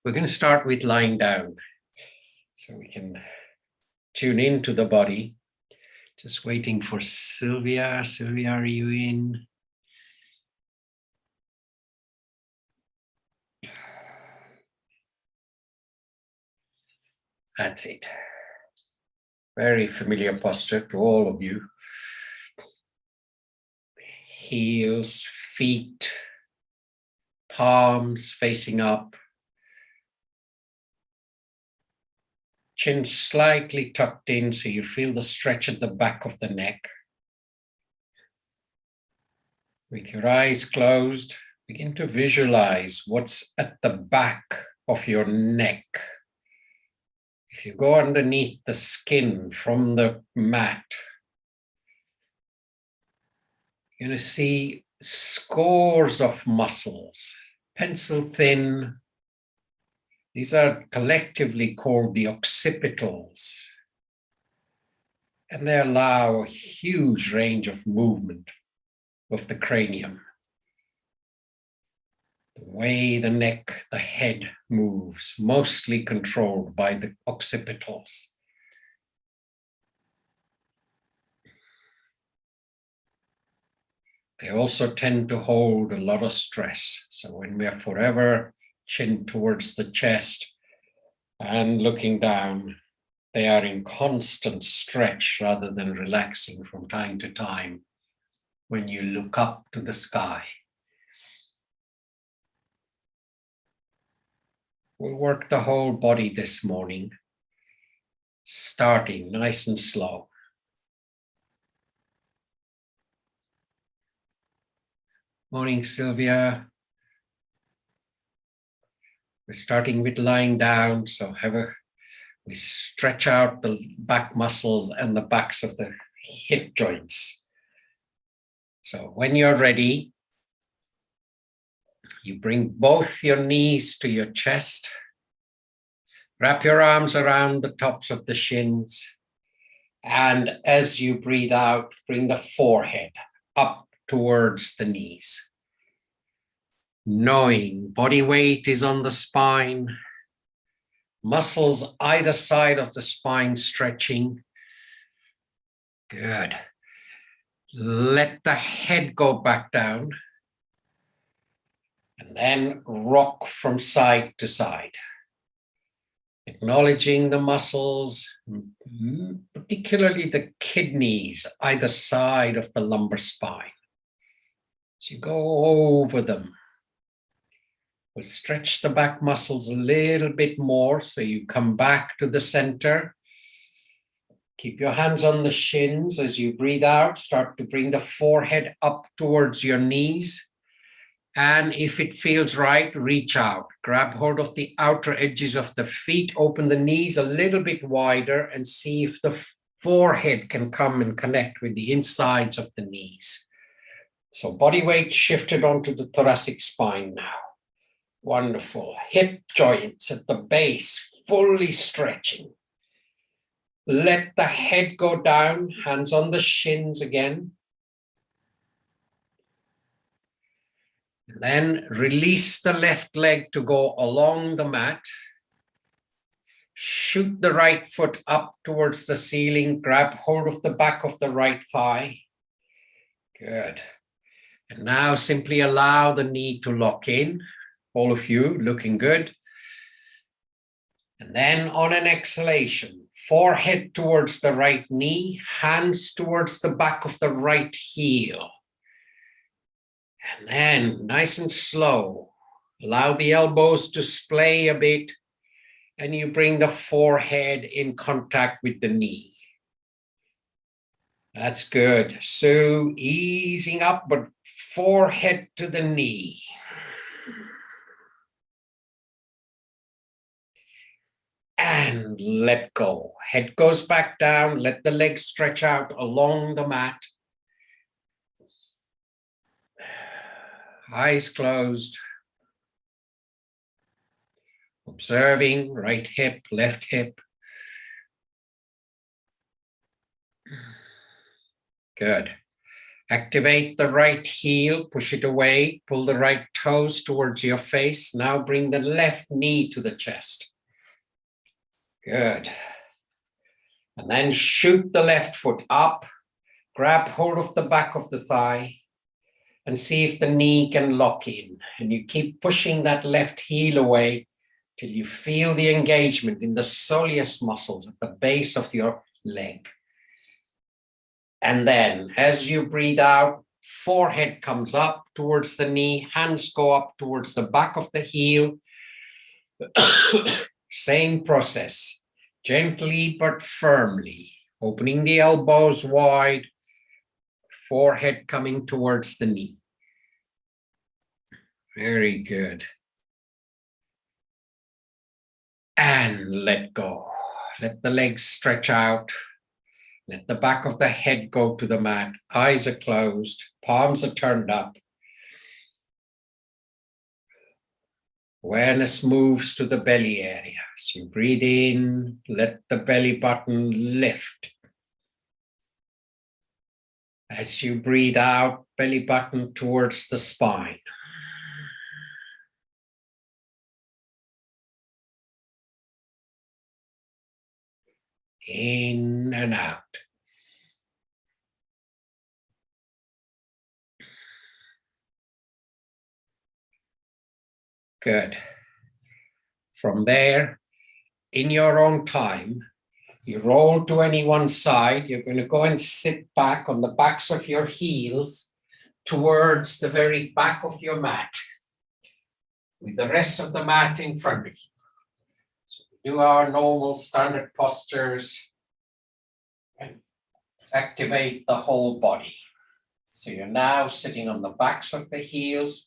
We're going to start with lying down so we can tune into the body. Just waiting for Sylvia. Sylvia, are you in? That's it. Very familiar posture to all of you. Heels, feet, palms facing up. Chin slightly tucked in so you feel the stretch at the back of the neck. With your eyes closed, begin to visualize what's at the back of your neck. If you go underneath the skin from the mat, you're going to see scores of muscles, pencil thin. These are collectively called the occipitals, and they allow a huge range of movement of the cranium. The way the neck, the head moves, mostly controlled by the occipitals. They also tend to hold a lot of stress. So when we are forever chin towards the chest and looking down, they are in constant stretch rather than relaxing from time to time when you look up to the sky. We'll work the whole body this morning, starting nice and slow. Morning, Sylvia. We're starting with lying down, so we stretch out the back muscles and the backs of the hip joints. So when you're ready, you bring both your knees to your chest. Wrap your arms around the tops of the shins. And as you breathe out, bring the forehead up towards the knees. Knowing body weight is on the spine, muscles either side of the spine stretching. Good. Let the head go back down and then rock from side to side. Acknowledging the muscles, particularly the kidneys, either side of the lumbar spine. So you go over them. We'll stretch the back muscles a little bit more so you come back to the center. Keep your hands on the shins as you breathe out. Start to bring the forehead up towards your knees. And if it feels right, reach out. Grab hold of the outer edges of the feet. Open the knees a little bit wider and see if the forehead can come and connect with the insides of the knees. So body weight shifted onto the thoracic spine now. Wonderful. Hip joints at the base, fully stretching. Let the head go down, hands on the shins again. And then release the left leg to go along the mat. Shoot the right foot up towards the ceiling. Grab hold of the back of the right thigh. Good. And now simply allow the knee to lock in. All of you looking good. And then on an exhalation, forehead towards the right knee, hands towards the back of the right heel. And then nice and slow, allow the elbows to splay a bit, and you bring the forehead in contact with the knee. That's good. So easing up, but forehead to the knee. And let go. Head goes back down. Let the legs stretch out along the mat. Eyes closed. Observing right hip, left hip. Good. Activate the right heel, push it away, pull the right toes towards your face. Now bring the left knee to the chest. Good. And then shoot the left foot up, grab hold of the back of the thigh, and see if the knee can lock in. And you keep pushing that left heel away till you feel the engagement in the soleus muscles at the base of your leg. And then as you breathe out, forehead comes up towards the knee, hands go up towards the back of the heel. Same process, gently but firmly, opening the elbows wide, forehead coming towards the knee. Very good. And let go. Let the legs stretch out. Let the back of the head go to the mat. Eyes are closed. Palms are turned up. Awareness moves to the belly area. As you breathe in, let the belly button lift. As you breathe out, belly button towards the spine. In and out. Good. From there, in your own time, you roll to any one side. You're going to go and sit back on the backs of your heels towards the very back of your mat, with the rest of the mat in front of you. So we do our normal standard postures and activate the whole body. So you're now sitting on the backs of the heels.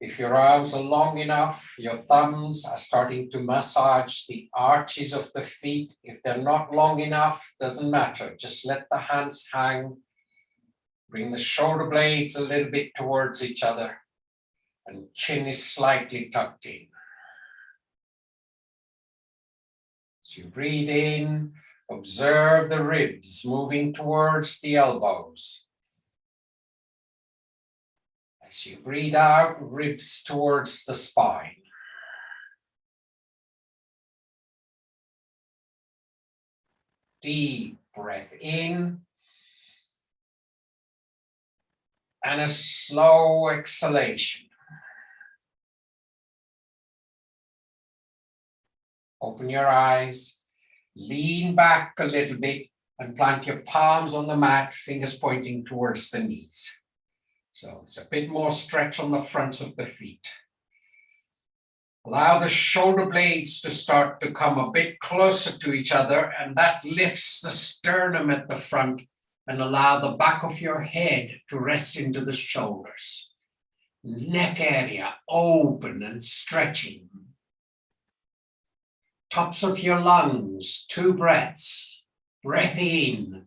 If your arms are long enough, your thumbs are starting to massage the arches of the feet. If they're not long enough, doesn't matter. Just let the hands hang. Bring the shoulder blades a little bit towards each other, and chin is slightly tucked in. As you breathe in, observe the ribs moving towards the elbows. As you breathe out, ribs towards the spine. Deep breath in. And a slow exhalation. Open your eyes, lean back a little bit, and plant your palms on the mat, fingers pointing towards the knees. So it's a bit more stretch on the fronts of the feet. Allow the shoulder blades to start to come a bit closer to each other, and that lifts the sternum at the front, and allow the back of your head to rest into the shoulders. Neck area open and stretching. Tops of your lungs, 2 breaths. Breath in.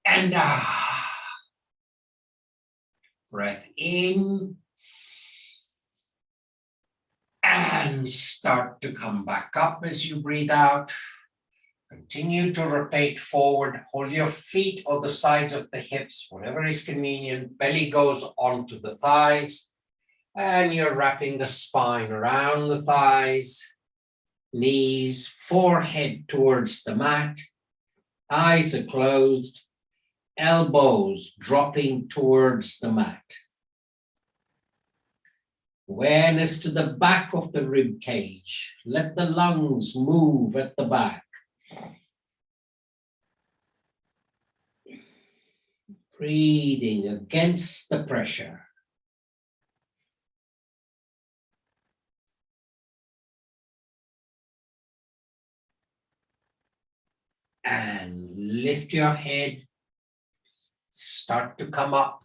And out. Breath in. And start to come back up as you breathe out. Continue to rotate forward. Hold your feet on the sides of the hips, whatever is convenient. Belly goes onto the thighs. And you're wrapping the spine around the thighs, knees, forehead towards the mat. Eyes are closed. Elbows dropping towards the mat. Awareness to the back of the rib cage. Let the lungs move at the back. Breathing against the pressure. And lift your head. Start to come up.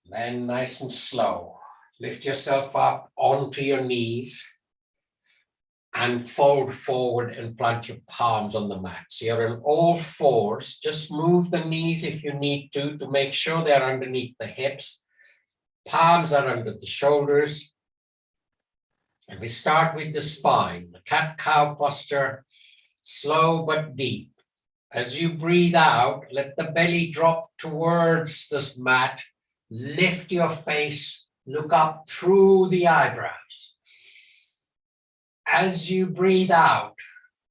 Then nice and slow. Lift yourself up onto your knees and fold forward and plant your palms on the mat. So you're on all fours. Just move the knees if you need to make sure they're underneath the hips. Palms are under the shoulders. And we start with the spine, the cat-cow posture, slow but deep. As you breathe out, let the belly drop towards this mat. Lift your face, look up through the eyebrows. As you breathe out,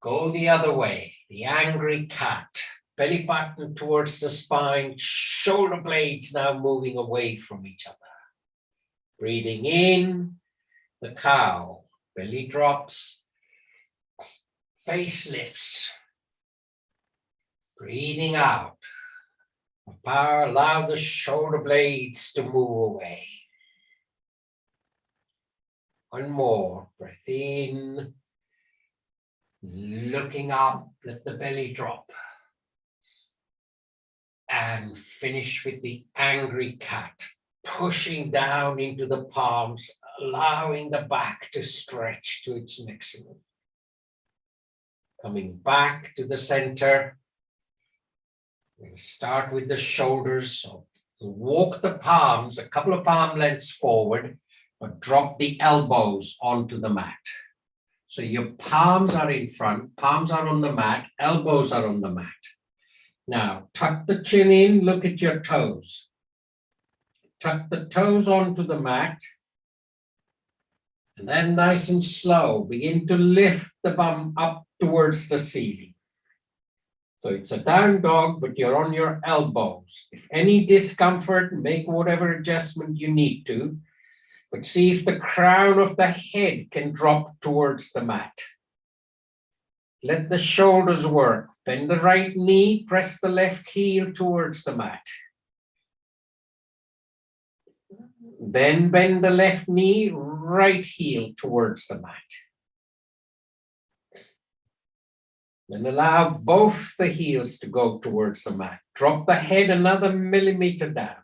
go the other way, the angry cat. Belly button towards the spine, shoulder blades now moving away from each other. Breathing in, the cow, belly drops, face lifts. Breathing out, power, allow the shoulder blades to move away. One more, breath in, looking up, let the belly drop. And finish with the angry cat, pushing down into the palms, allowing the back to stretch to its maximum. Coming back to the center. We'll start with the shoulders. So walk the palms a couple of palm lengths forward, but drop the elbows onto the mat. So your palms are in front, palms are on the mat, elbows are on the mat. Now, tuck the chin in, look at your toes. Tuck the toes onto the mat. And then nice and slow, begin to lift the bum up towards the ceiling. So it's a down dog, but you're on your elbows. If any discomfort, make whatever adjustment you need to. But see if the crown of the head can drop towards the mat. Let the shoulders work. Bend the right knee, press the left heel towards the mat. Then bend the left knee, right heel towards the mat. Then allow both the heels to go towards the mat. Drop the head another millimeter down.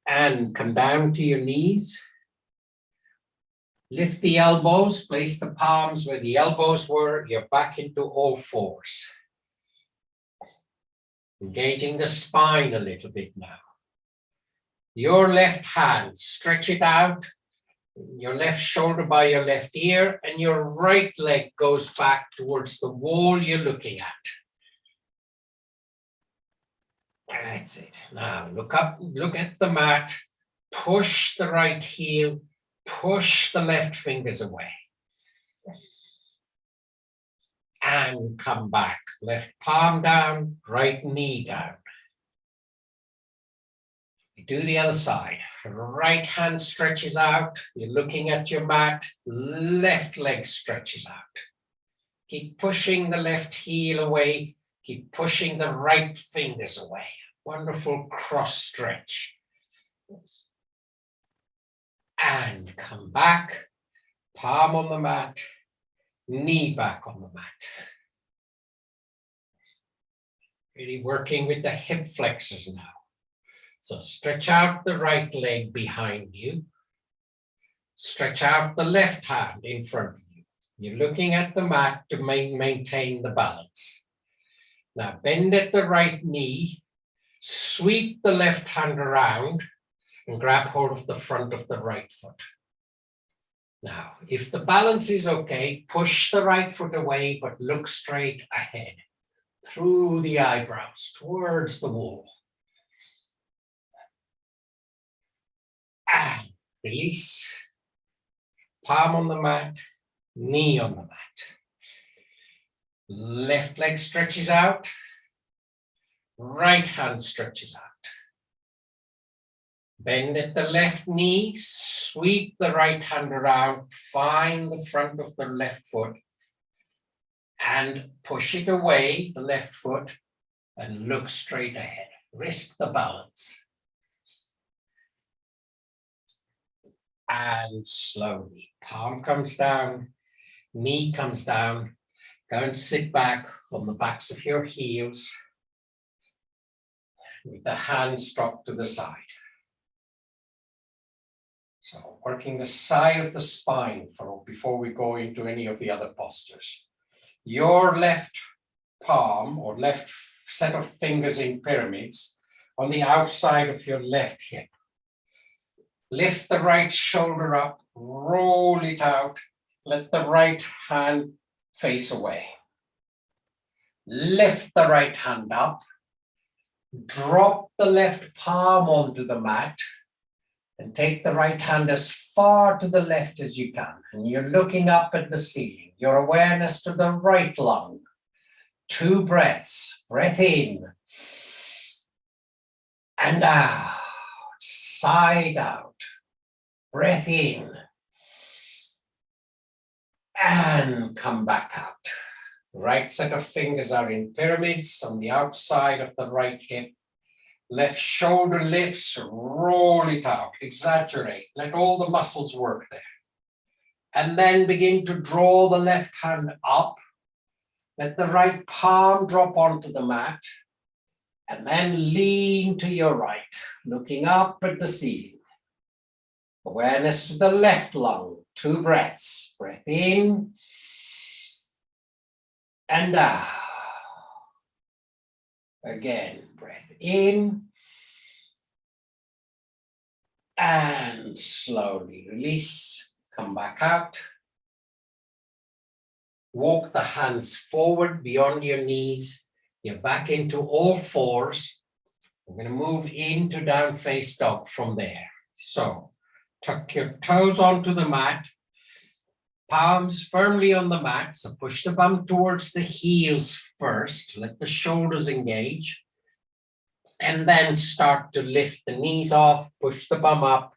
And come down to your knees. Lift the elbows, place the palms where the elbows were, you're back into all fours. Engaging the spine a little bit now. Your left hand, stretch it out, your left shoulder by your left ear, and your right leg goes back towards the wall you're looking at. That's it. Now look up, look at the mat, push the right heel, push the left fingers away. And come back. Left palm down, right knee down. You do the other side. Right hand stretches out. You're looking at your mat. Left leg stretches out. Keep pushing the left heel away. Keep pushing the right fingers away. Wonderful cross stretch. And come back, palm on the mat, knee back on the mat. Really working with the hip flexors now. So stretch out the right leg behind you. Stretch out the left hand in front of you. You're looking at the mat to maintain the balance. Now bend at the right knee, sweep the left hand around, and grab hold of the front of the right foot. Now, if the balance is okay, push the right foot away, but look straight ahead, through the eyebrows, towards the wall. And release. Palm on the mat, knee on the mat. Left leg stretches out, right hand stretches out. Bend at the left knee, sweep the right hand around, find the front of the left foot, and push it away, the left foot, and look straight ahead. Risk the balance. And slowly, palm comes down, knee comes down. Go and sit back on the backs of your heels with the hands dropped to the side. So working the side of the spine before we go into any of the other postures. Your left palm or left set of fingers in pyramids on the outside of your left hip. Lift the right shoulder up, roll it out, let the right hand face away. Lift the right hand up. Drop the left palm onto the mat and take the right hand as far to the left as you can. And you're looking up at the ceiling. Your awareness to the right lung. 2 breaths. Breath in and out. Side out. Breath in and come back out. Right set of fingers are in pyramids on the outside of the right hip. Left shoulder lifts, roll it out, exaggerate, let all the muscles work there. And then begin to draw the left hand up. Let the right palm drop onto the mat. And then lean to your right, looking up at the ceiling. Awareness to the left lung, 2 breaths. Breath in and out. Again, breath in and slowly release. Come back out. Walk the hands forward beyond your knees. You're back into all fours. We're going to move into down face dog from there. So tuck your toes onto the mat. Palms firmly on the mat. So push the bum towards the heels first. Let the shoulders engage. And then start to lift the knees off. Push the bum up.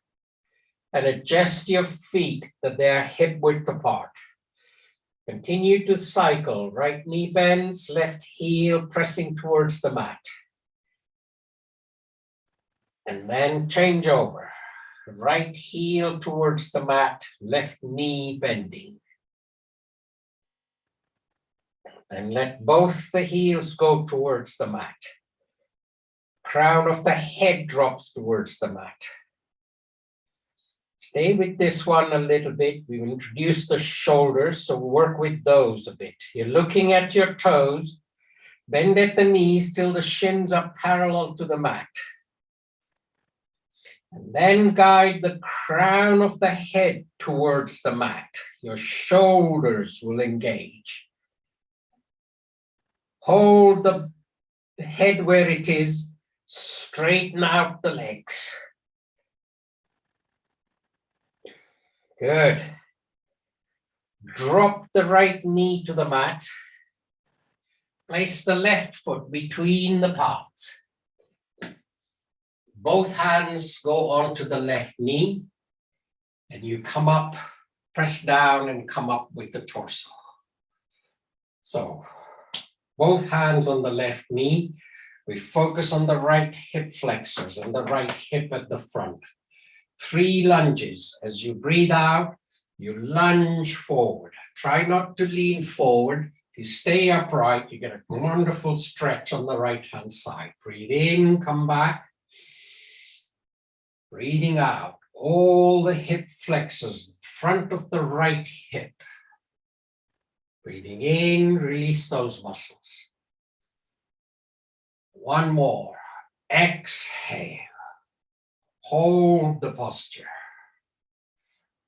And adjust your feet that they are hip width apart. Continue to cycle. Right knee bends, left heel pressing towards the mat. And then change over. Right heel towards the mat, left knee bending. Then let both the heels go towards the mat. Crown of the head drops towards the mat. Stay with this one a little bit. We've introduced the shoulders, so work with those a bit. You're looking at your toes. Bend at the knees till the shins are parallel to the mat. And then guide the crown of the head towards the mat. Your shoulders will engage. Hold the head where it is. Straighten out the legs. Good. Drop the right knee to the mat. Place the left foot between the palms. Both hands go onto the left knee, and you come up, press down, and come up with the torso. So, both hands on the left knee. We focus on the right hip flexors and the right hip at the front. 3 lunges. As you breathe out, you lunge forward. Try not to lean forward. If you stay upright, you get a wonderful stretch on the right-hand side. Breathe in, come back. Breathing out, all the hip flexors, front of the right hip. Breathing in, release those muscles. One more. Exhale. Hold the posture.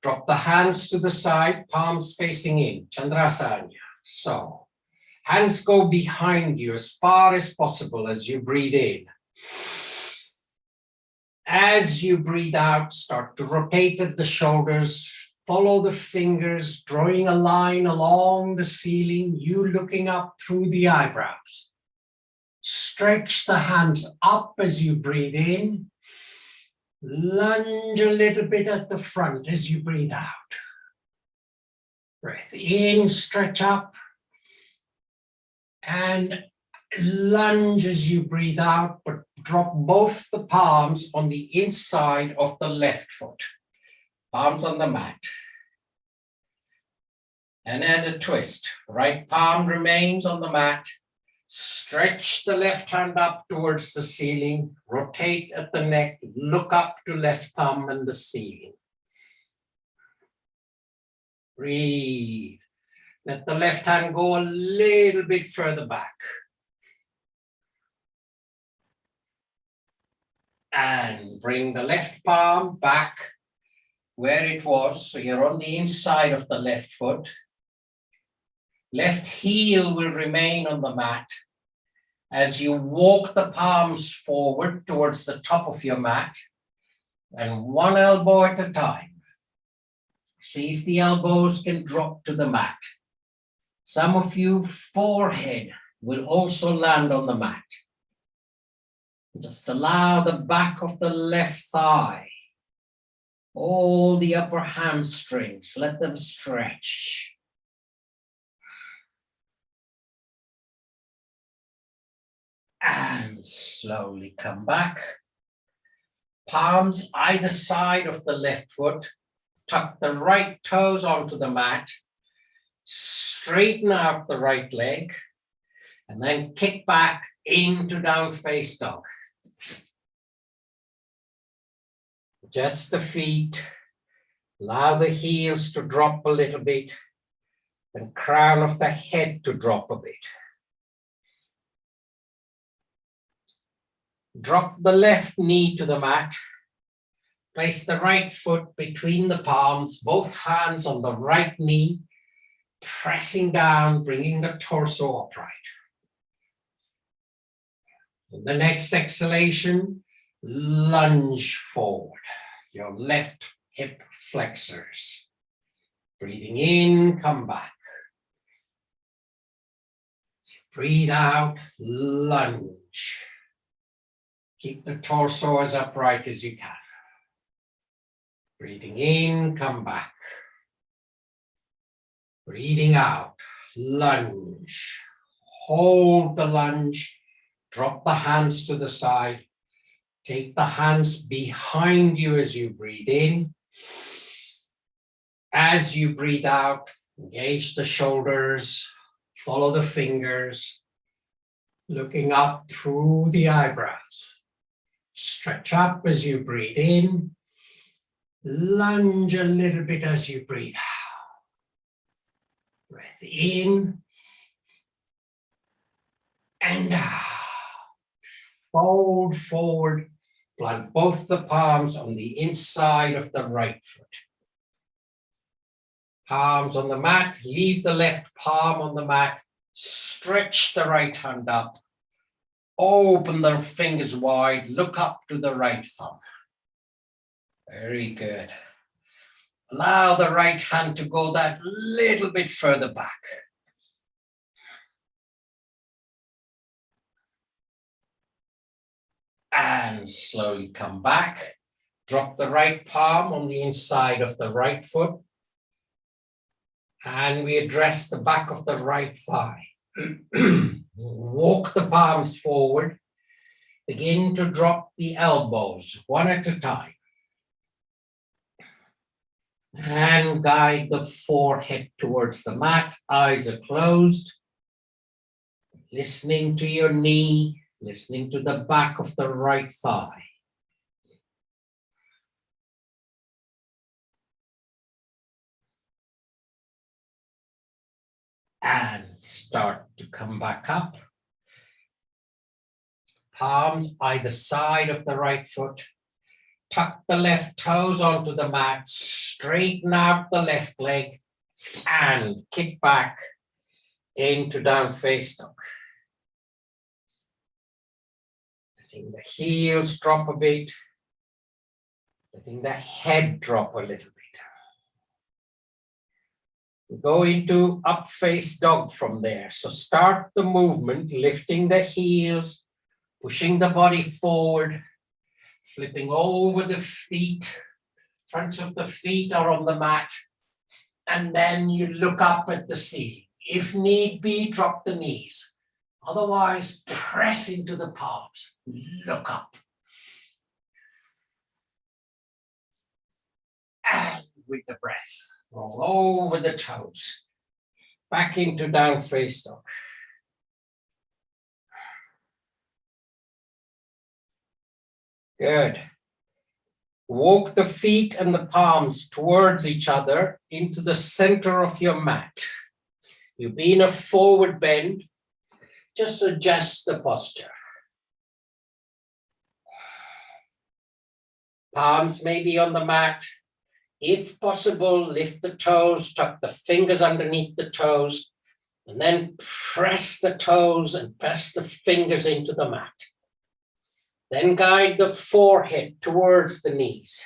Drop the hands to the side, palms facing in, Chandrasana. So, hands go behind you as far as possible as you breathe in. As you breathe out, start to rotate at the shoulders, follow the fingers, drawing a line along the ceiling, you looking up through the eyebrows. Stretch the hands up as you breathe in. Lunge a little bit at the front as you breathe out. Breath in, stretch up. And lunge as you breathe out, but drop both the palms on the inside of the left foot. Palms on the mat. And add a twist. Right palm remains on the mat. Stretch the left hand up towards the ceiling. Rotate at the neck. Look up to left thumb and the ceiling. Breathe. Let the left hand go a little bit further back. And bring the left palm back where it was. So you're on the inside of the left foot. Left heel will remain on the mat. As you walk the palms forward towards the top of your mat, and one elbow at a time. See if the elbows can drop to the mat. Some of you, forehead will also land on the mat. Just allow the back of the left thigh, all the upper hamstrings, let them stretch. And slowly come back. Palms either side of the left foot. Tuck the right toes onto the mat. Straighten out the right leg. And then kick back into down face dog. Just the feet. Allow the heels to drop a little bit. And crown of the head to drop a bit. Drop the left knee to the mat. Place the right foot between the palms, both hands on the right knee, pressing down, bringing the torso upright. In the next exhalation, lunge forward, your left hip flexors. Breathing in, come back. Breathe out, lunge. Keep the torso as upright as you can. Breathing in, come back. Breathing out, lunge. Hold the lunge. Drop the hands to the side. Take the hands behind you as you breathe in. As you breathe out, engage the shoulders. Follow the fingers. Looking up through the eyebrows. Stretch up as you breathe in. Lunge a little bit as you breathe out. Breath in and out. Fold forward. Plant both the palms on the inside of the right foot. Palms on the mat. Leave the left palm on the mat. Stretch the right hand up. Open the fingers wide. Look up to the right thumb. Very good. Allow the right hand to go that little bit further back. And slowly come back. Drop the right palm on the inside of the right foot. And we address the back of the right thigh. Walk the palms forward. Begin to drop the elbows one at a time. And guide the forehead towards the mat. Eyes are closed. Listening to your knee. Listening to the back of the right thigh. And start to come back up. Palms either side of the right foot. Tuck the left toes onto the mat. Straighten out the left leg. And kick back into down face dog. Letting the heels drop a bit. Letting the head drop a little bit. We go into up face dog from there. So start the movement, lifting the heels, pushing the body forward, flipping over the feet. Fronts of the feet are on the mat. And then you look up at the ceiling. If need be, drop the knees. Otherwise, press into the palms. Look up. And with the breath, roll over the toes. Back into down face dog. Good. Walk the feet and the palms towards each other into the center of your mat. You'll be in a forward bend. Just adjust the posture. Palms may be on the mat. If possible, lift the toes, tuck the fingers underneath the toes, And then press the toes and press the fingers into the mat. Then guide the forehead towards the knees.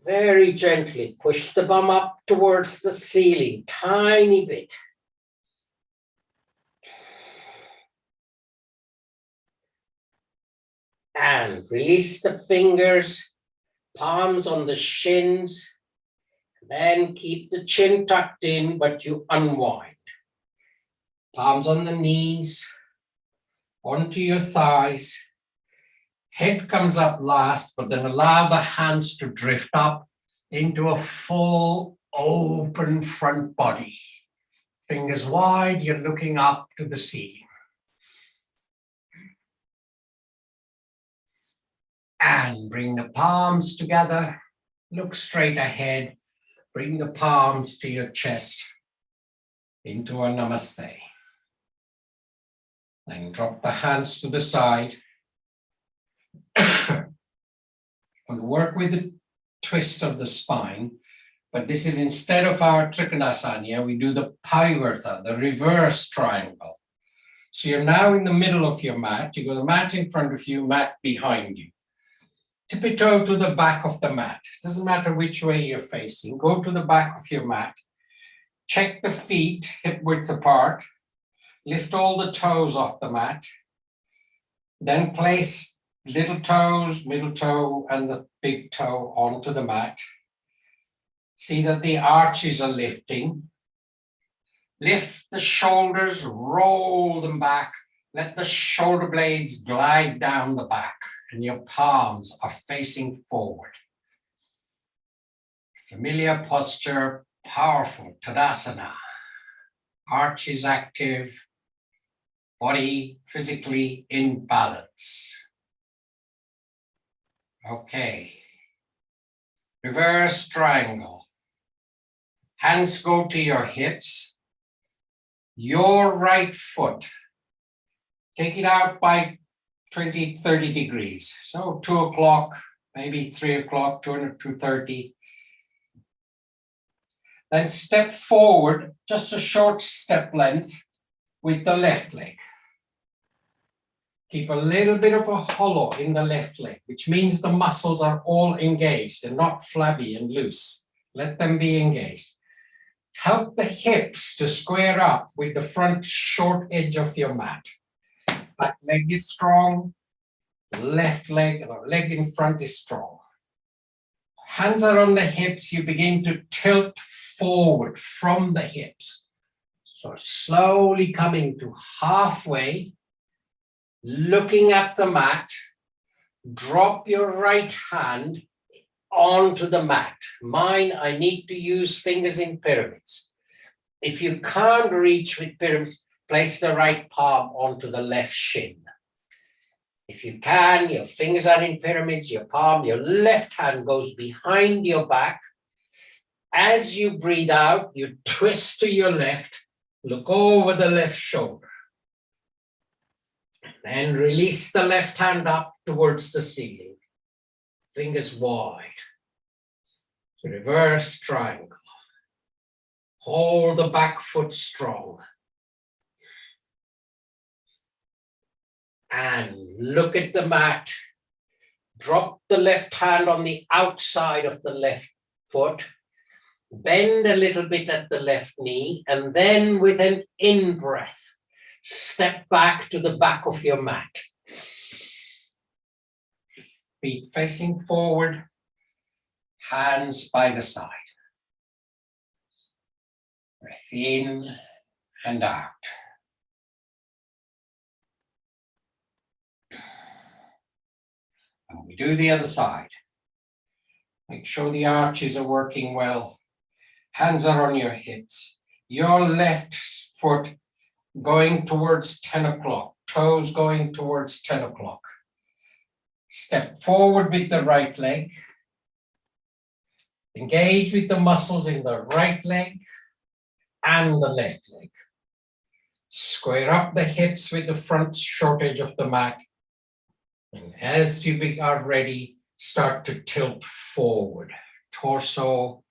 Very gently push the bum up towards the ceiling, tiny bit. And release the fingers, palms on the shins. Then keep the chin tucked in, but you unwind. Palms on the knees, onto your thighs. Head comes up last, but then allow the hands to drift up into a full open front body. Fingers wide, you're looking up to the ceiling. And bring the palms together, look straight ahead, bring the palms to your chest into a namaste. Then drop the hands to the side. And work with the twist of the spine, but this is instead of our Trikonasana, we do the Parivarta, the reverse triangle. So you're now in the middle of your mat. You got the mat in front of you, mat behind you. Tippy-toe to the back of the mat. Doesn't matter which way you're facing. Go to the back of your mat. Check the feet hip width apart. Lift all the toes off the mat. Then place little toes, middle toe, and the big toe onto the mat. See that the arches are lifting. Lift the shoulders, roll them back. Let the shoulder blades glide down the back, and your palms are facing forward. Familiar posture, powerful, Tadasana. Arches active, body physically in balance. Okay. Reverse triangle. Hands go to your hips. Your right foot, take it out by 20, 30 degrees. So 2 o'clock, maybe 3 o'clock, 2:30. Then step forward, just a short step length with the left leg. Keep a little bit of a hollow in the left leg, which means the muscles are all engaged and not flabby and loose. Let them be engaged. Help the hips to square up with the front short edge of your mat. Back leg is strong, left leg, or leg in front is strong. Hands are on the hips, you begin to tilt forward from the hips. So slowly coming to halfway, looking at the mat, drop your right hand onto the mat. Mine, I need to use fingers in pyramids. If you can't reach with pyramids, place the right palm onto the left shin. If you can, your fingers are in pyramids, your palm, your left hand goes behind your back. As you breathe out, you twist to your left, look over the left shoulder. And release the left hand up towards the ceiling. Fingers wide. Reverse triangle. Hold the back foot strong. And look at the mat. Drop the left hand on the outside of the left foot. Bend a little bit at the left knee. And then with an in-breath, step back to the back of your mat. Feet facing forward, hands by the side. Breath in and out. And we do the other side. Make sure the arches are working well. Hands are on your hips. Your left foot going towards 10 o'clock. Toes going towards 10 o'clock. Step forward with the right leg. Engage with the muscles in the right leg and the left leg. Square up the hips with the front short edge of the mat. And as you are ready, start to tilt forward. Torso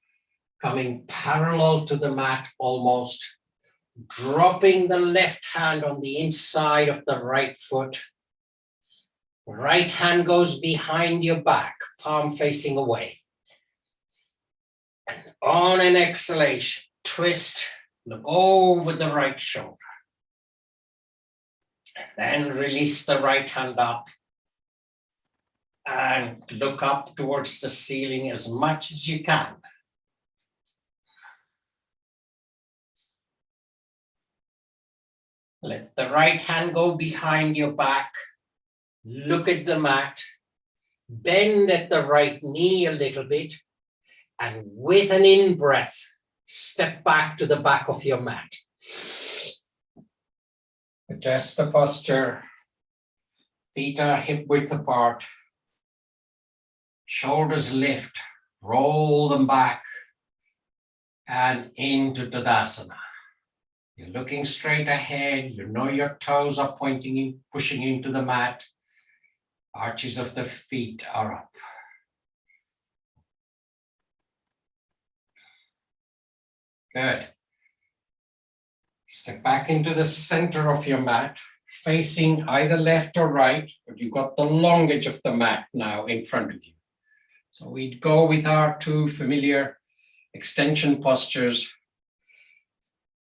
coming parallel to the mat almost. dropping the left hand on the inside of the right foot. Right hand goes behind your back, palm facing away. And on an exhalation, twist, look over the right shoulder. And then release the right hand up and look up towards the ceiling as much as you can. Let the right hand go behind your back. Look at the mat. Bend at the right knee a little bit. And with an in-breath, step back to the back of your mat. Adjust the posture. Feet are hip-width apart. Shoulders lift. Roll them back. And into Tadasana. You're looking straight ahead. You know your toes are pointing in, pushing into the mat. Arches of the feet are up. Good. Step back into the center of your mat, facing either left or right, but you've got the long edge of the mat now in front of you. So we'd go with our two familiar extension postures,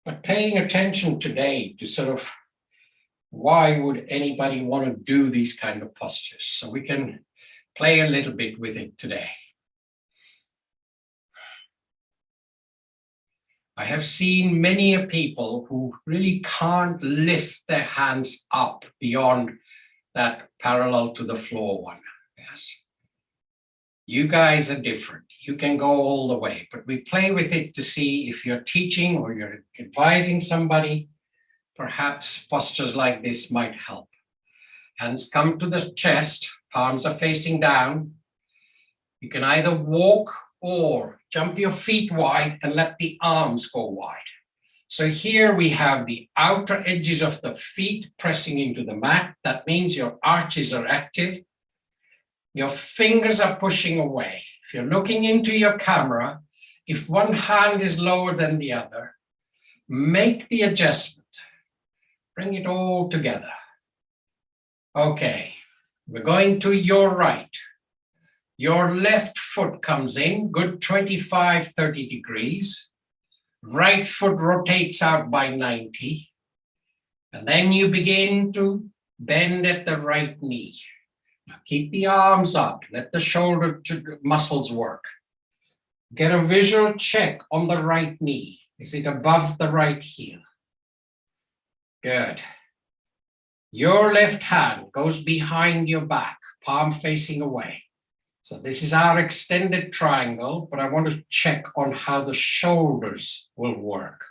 but paying attention today to sort of why would anybody want to do these kind of postures? So we can play a little bit with it today. I have seen many people who really can't lift their hands up beyond that parallel to the floor one. Yes. You guys are different. You can go all the way, but we play with it to see if you're teaching or you're advising somebody, perhaps postures like this might help. Hands come to the chest, palms are facing down. You can either walk or jump your feet wide and let the arms go wide. So here we have the outer edges of the feet pressing into the mat. That means your arches are active. Your fingers are pushing away. If you're looking into your camera, if one hand is lower than the other, make the adjustment. Bring it all together. Okay, we're going to your right. Your left foot comes in, good 25, 30 degrees. Right foot rotates out by 90. And then you begin to bend at the right knee. Now keep the arms up, let the shoulder muscles work. Get a visual check on the right knee. Is it above the right heel? Good. Your left hand goes behind your back, palm facing away. So this is our extended triangle, but I want to check on how the shoulders will work.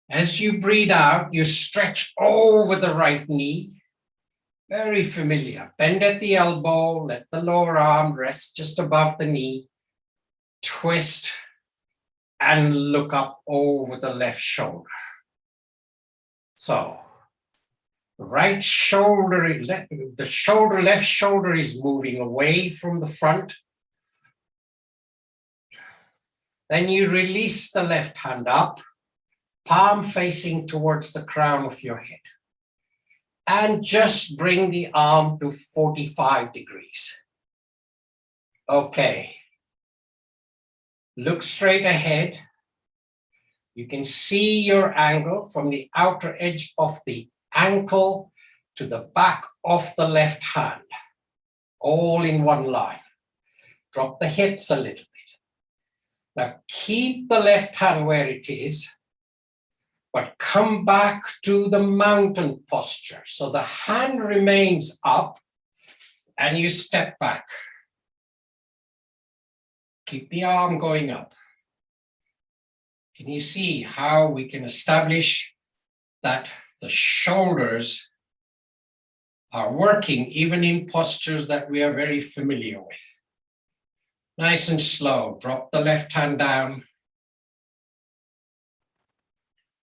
As you breathe out, you stretch over the right knee. Very familiar. Bend at the elbow, let the lower arm rest just above the knee. Twist and look up over the left shoulder. So, right shoulder, left shoulder is moving away from the front. Then you release the left hand up, palm facing towards the crown of your head. And just bring the arm to 45 degrees. Okay. Look straight ahead. You can see your angle from the outer edge of the ankle to the back of the left hand, all in one line. Drop the hips a little bit. Now keep the left hand where it is, but come back to the mountain posture. So the hand remains up and you step back. Keep the arm going up. Can you see how we can establish that the shoulders are working even in postures that we are very familiar with? Nice and slow. Drop the left hand down.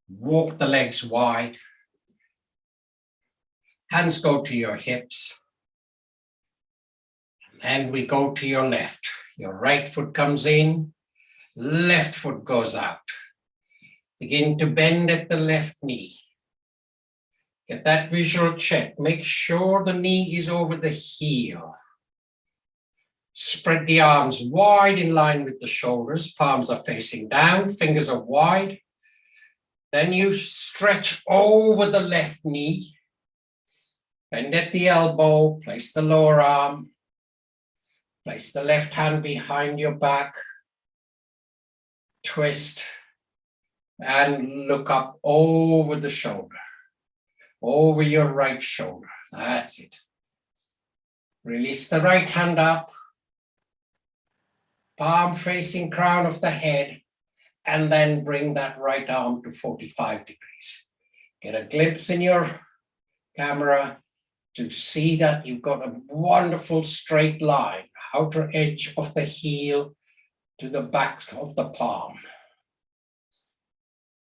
Walk the legs wide. Hands go to your hips. And we go to your left. Your right foot comes in, left foot goes out. Begin to bend at the left knee. Get that visual check. Make sure the knee is over the heel. Spread the arms wide in line with the shoulders. Palms are facing down, fingers are wide. Then you stretch over the left knee. Bend at the elbow, place the lower arm. Place the left hand behind your back. Twist and look up over the shoulder. Over your right shoulder. That's it. Release the right hand up. Palm facing crown of the head. And then bring that right arm to 45 degrees. Get a glimpse in your camera to see that you've got a wonderful straight line. Outer edge of the heel to the back of the palm.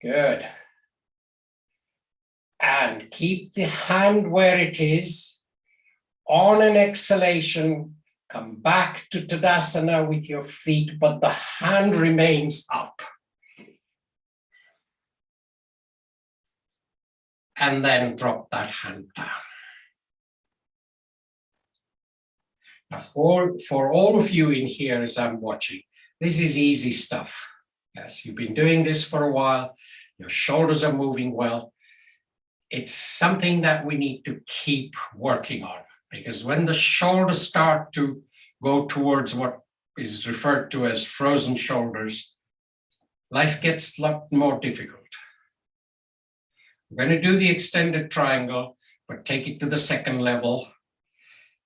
Good. And keep the hand where it is. On an exhalation, come back to Tadasana with your feet, but the hand remains up. And then drop that hand down. Now for all of you in here as I'm watching, this is easy stuff. Yes, you've been doing this for a while. Your shoulders are moving well. It's something that we need to keep working on, because when the shoulders start to go towards what is referred to as frozen shoulders, life gets a lot more difficult. We're going to do the extended triangle, but take it to the second level.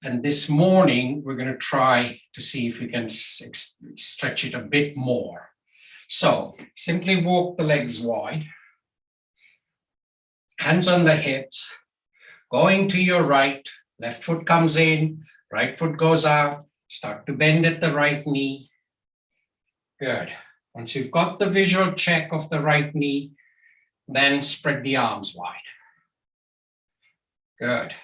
And this morning, we're going to try to see if we can stretch it a bit more. So simply walk the legs wide. Hands on the hips. Going to your right. Left foot comes in. Right foot goes out. Start to bend at the right knee. Good. Once you've got the visual check of the right knee, then spread the arms wide. Good.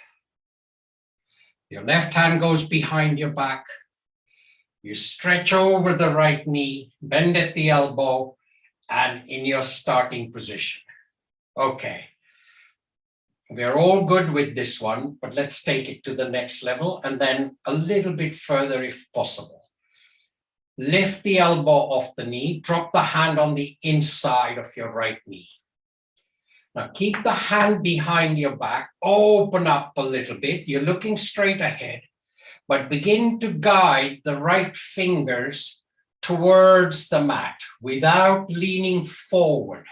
Your left hand goes behind your back. You stretch over the right knee, bend at the elbow, and in your starting position. Okay. We're all good with this one, but let's take it to the next level and then a little bit further if possible. Lift the elbow off the knee, drop the hand on the inside of your right knee. Now keep the hand behind your back, open up a little bit. You're looking straight ahead, but begin to guide the right fingers towards the mat without leaning forward.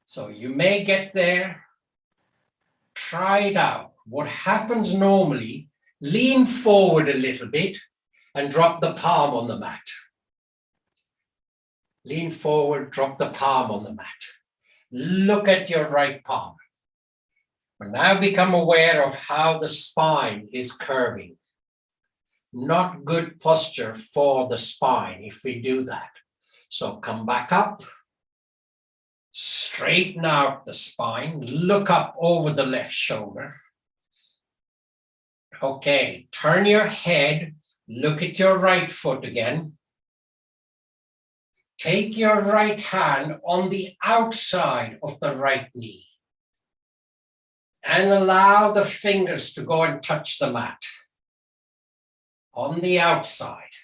So you may get there. Try it out. What happens normally, lean forward a little bit and drop the palm on the mat. Lean forward, drop the palm on the mat. Look at your right palm. But now become aware of how the spine is curving. Not good posture for the spine if we do that. So come back up. Straighten out the spine. Look up over the left shoulder. Okay, turn your head. Look at your right foot again. Take your right hand on the outside of the right knee and allow the fingers to go and touch the mat on the outside.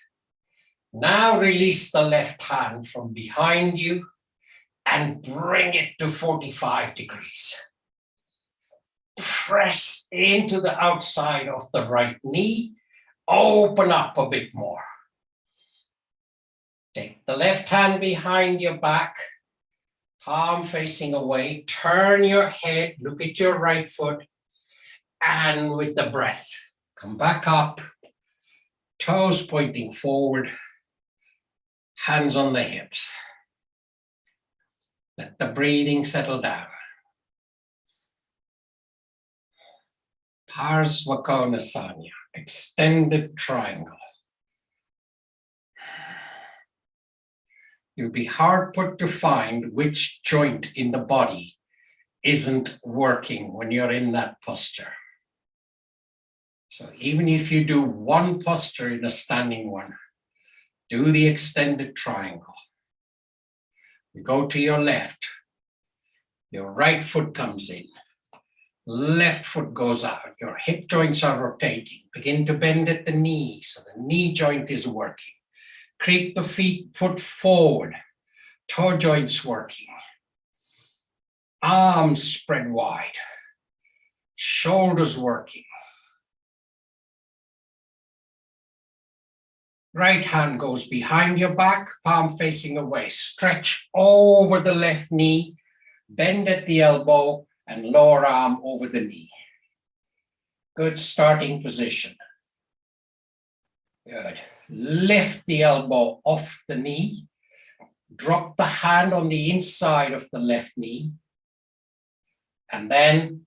Now release the left hand from behind you and bring it to 45 degrees. Press into the outside of the right knee. Open up a bit more. Take the left hand behind your back, palm facing away. Turn your head, look at your right foot, and with the breath, come back up, toes pointing forward, hands on the hips. Let the breathing settle down. Parsvakonasana, extended triangle. You'll be hard put to find which joint in the body isn't working when you're in that posture. So even if you do one posture in a standing one, do the extended triangle. You go to your left. Your right foot comes in. Left foot goes out. Your hip joints are rotating. Begin to bend at the knee, so the knee joint is working. Creep the foot forward. Toe joints working. Arms spread wide. Shoulders working. Right hand goes behind your back, palm facing away. Stretch over the left knee, bend at the elbow, and lower arm over the knee. Good starting position. Good. Lift the elbow off the knee. Drop the hand on the inside of the left knee. And then,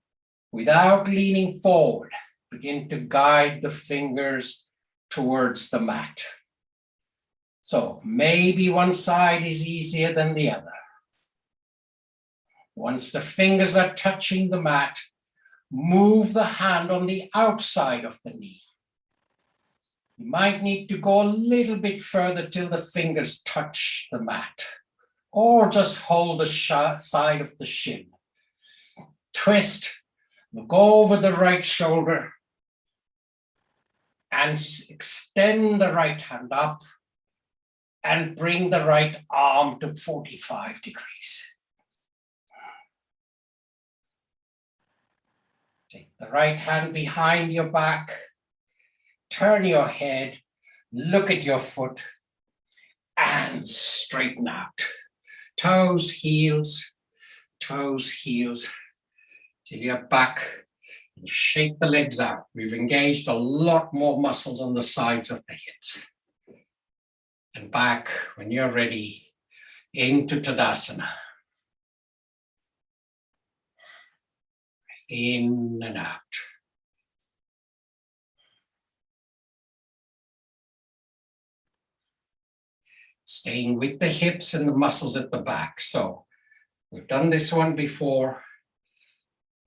without leaning forward, begin to guide the fingers towards the mat. So maybe one side is easier than the other. Once the fingers are touching the mat, move the hand on the outside of the knee. You might need to go a little bit further till the fingers touch the mat, or just hold the side of the shin. Twist, look over the right shoulder, and extend the right hand up, and bring the right arm to 45 degrees. Take the right hand behind your back, turn your head, look at your foot, and straighten out. Toes, heels, till you're back, and shake the legs out. We've engaged a lot more muscles on the sides of the hips. And back, when you're ready, into Tadasana. In and out. Staying with the hips and the muscles at the back. So we've done this one before.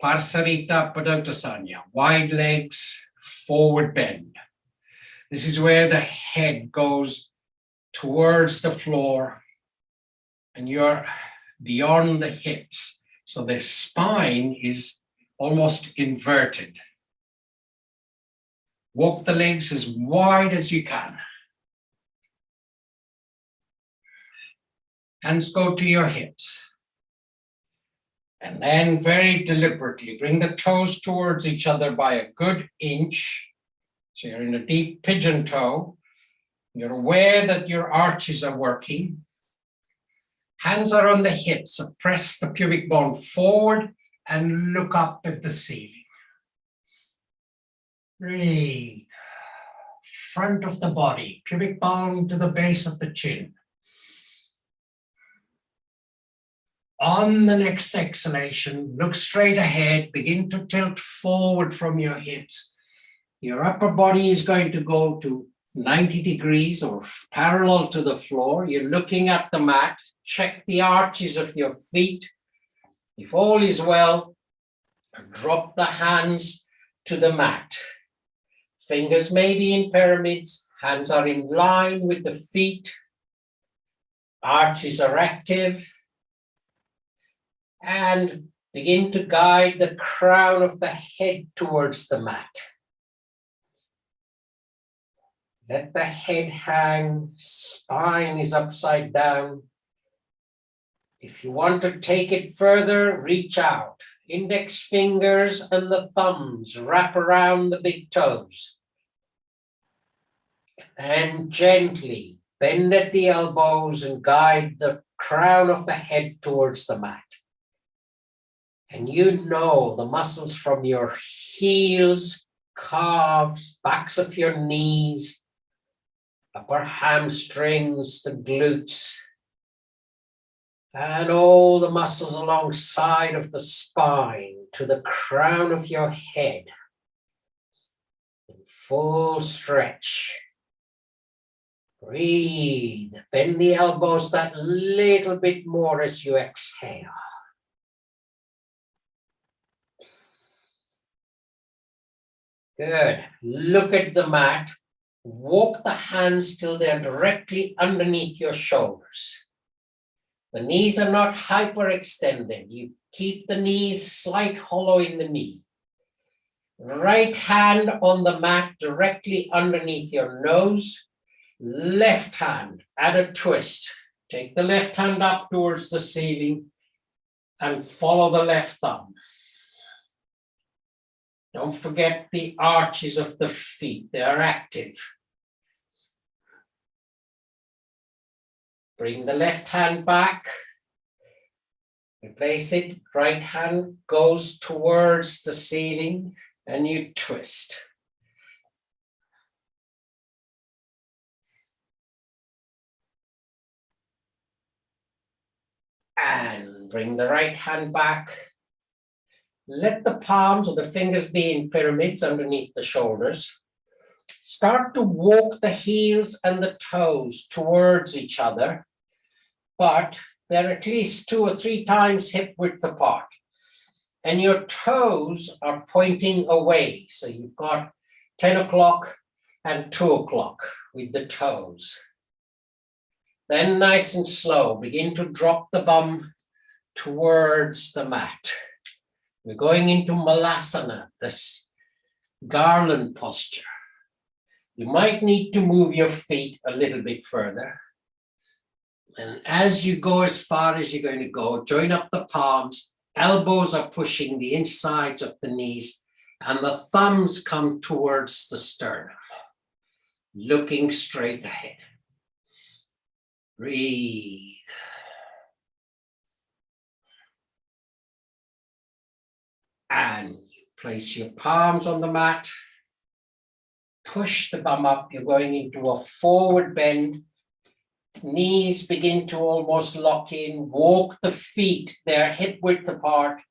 Parsarita Padottasana, wide legs, forward bend. This is where the head goes towards the floor and you're beyond the hips. So the spine is almost inverted. Walk the legs as wide as you can. Hands go to your hips. And then very deliberately bring the toes towards each other by a good inch. So you're in a deep pigeon toe. You're aware that your arches are working. Hands are on the hips, so press the pubic bone forward and look up at the ceiling. Breathe. Front of the body, pubic bone to the base of the chin. On the next exhalation, look straight ahead, begin to tilt forward from your hips. Your upper body is going to go to 90 degrees or parallel to the floor. You're looking at the mat. Check the arches of your feet. If all is well, drop the hands to the mat. Fingers may be in pyramids. Hands are in line with the feet. Arches are active. And begin to guide the crown of the head towards the mat. Let the head hang, spine is upside down. If you want to take it further, reach out. Index fingers and the thumbs wrap around the big toes. And gently bend at the elbows and guide the crown of the head towards the mat. And you know the muscles from your heels, calves, backs of your knees, upper hamstrings, the glutes, and all the muscles alongside of the spine to the crown of your head. In full stretch. Breathe. Bend the elbows that little bit more as you exhale. Good. Look at the mat. Walk the hands till they're directly underneath your shoulders. The knees are not hyperextended. You keep the knees slight hollow in the knee. Right hand on the mat directly underneath your nose. Left hand, add a twist. Take the left hand up towards the ceiling and follow the left thumb. Don't forget the arches of the feet. They are active. Bring the left hand back. Replace it. Right hand goes towards the ceiling and you twist. And bring the right hand back. Let the palms or the fingers be in pyramids underneath the shoulders. Start to walk the heels and the toes towards each other, but they're at least 2 or 3 times hip width apart. And your toes are pointing away. So you've got 10 o'clock and 2 o'clock with the toes. Then nice and slow, begin to drop the bum towards the mat. We're going into Malasana, this garland posture. You might need to move your feet a little bit further. And as you go as far as you're going to go, join up the palms, elbows are pushing the insides of the knees, and the thumbs come towards the sternum, looking straight ahead. Breathe. And you place your palms on the mat. Push the bum up. You're going into a forward bend. Knees begin to almost lock in. Walk the feet. They're hip width apart.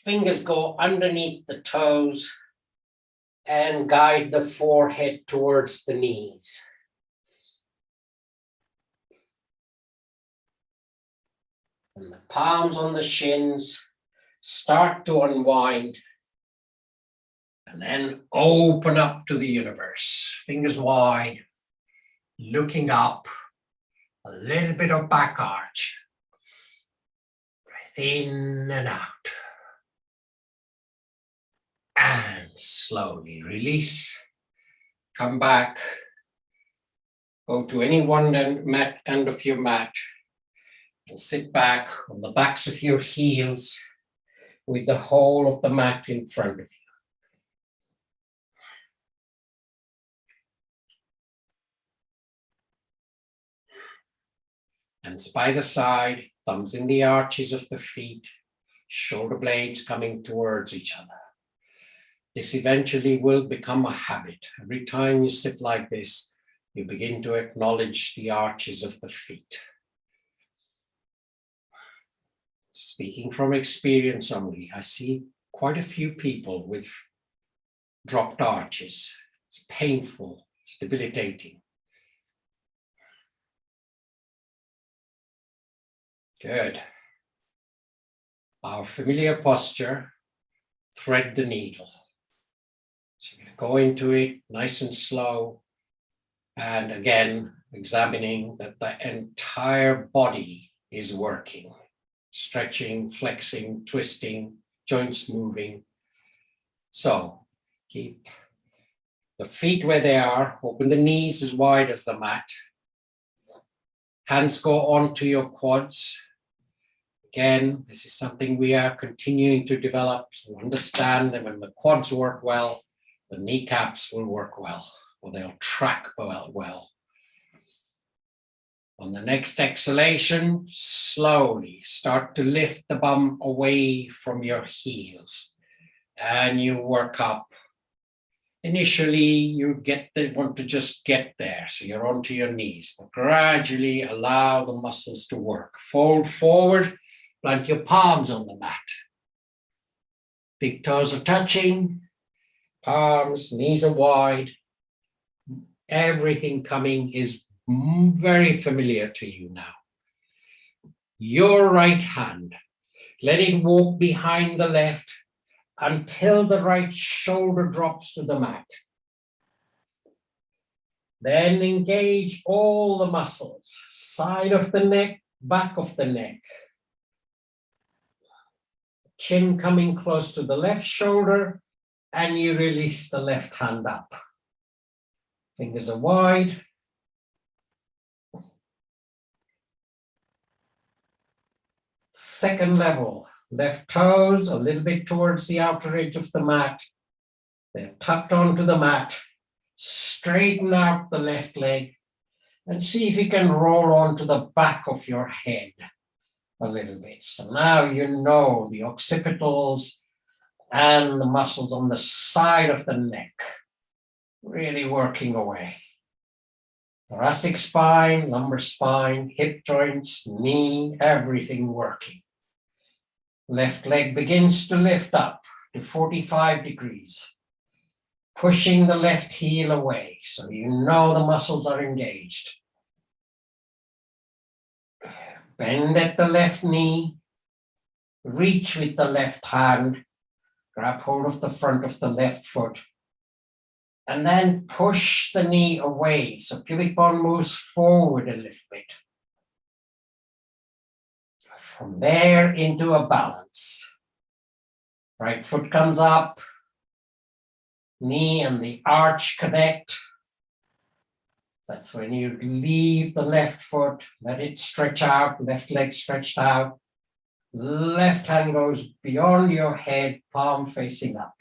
Fingers go underneath the toes and guide the forehead towards the knees. And the palms on the shins start to unwind. And then open up to the universe. Fingers wide, looking up, a little bit of back arch. Breath in and out. And slowly release. Come back. Go to any one end of your mat and sit back on the backs of your heels with the whole of the mat in front of you. Hands by the side, thumbs in the arches of the feet, shoulder blades coming towards each other. This eventually will become a habit. Every time you sit like this, you begin to acknowledge the arches of the feet. Speaking from experience only, I see quite a few people with dropped arches. It's painful, it's debilitating. Good. Our familiar posture, thread the needle. So you're going to go into it nice and slow. And again, examining that the entire body is working. Stretching, flexing, twisting, joints moving. So keep the feet where they are. Open the knees as wide as the mat. Hands go onto your quads. Again, this is something we are continuing to develop, so understand that when the quads work well, the kneecaps will work well, or they'll track well. On the next exhalation, slowly start to lift the bum away from your heels, and you work up. Initially, you want to just get there, so you're onto your knees, but gradually allow the muscles to work. Fold forward. Plant your palms on the mat. Big toes are touching, palms, knees are wide. Everything coming is very familiar to you now. Your right hand, let it walk behind the left until the right shoulder drops to the mat. Then engage all the muscles, side of the neck, back of the neck. Chin coming close to the left shoulder, and you release the left hand up. Fingers are wide. Second level, left toes a little bit towards the outer edge of the mat. They're tucked onto the mat. Straighten out the left leg and see if you can roll onto the back of your head a little bit. So now you know the occipitals and the muscles on the side of the neck really working away. Thoracic spine, lumbar spine, hip joints, knee, everything working. Left leg begins to lift up to 45 degrees, pushing the left heel away so you know the muscles are engaged. Bend at the left knee, reach with the left hand, grab hold of the front of the left foot, and then push the knee away so pubic bone moves forward a little bit. From there into a balance. Right foot comes up, knee and the arch connect. That's when you leave the left foot, let it stretch out, left leg stretched out. Left hand goes beyond your head, palm facing up.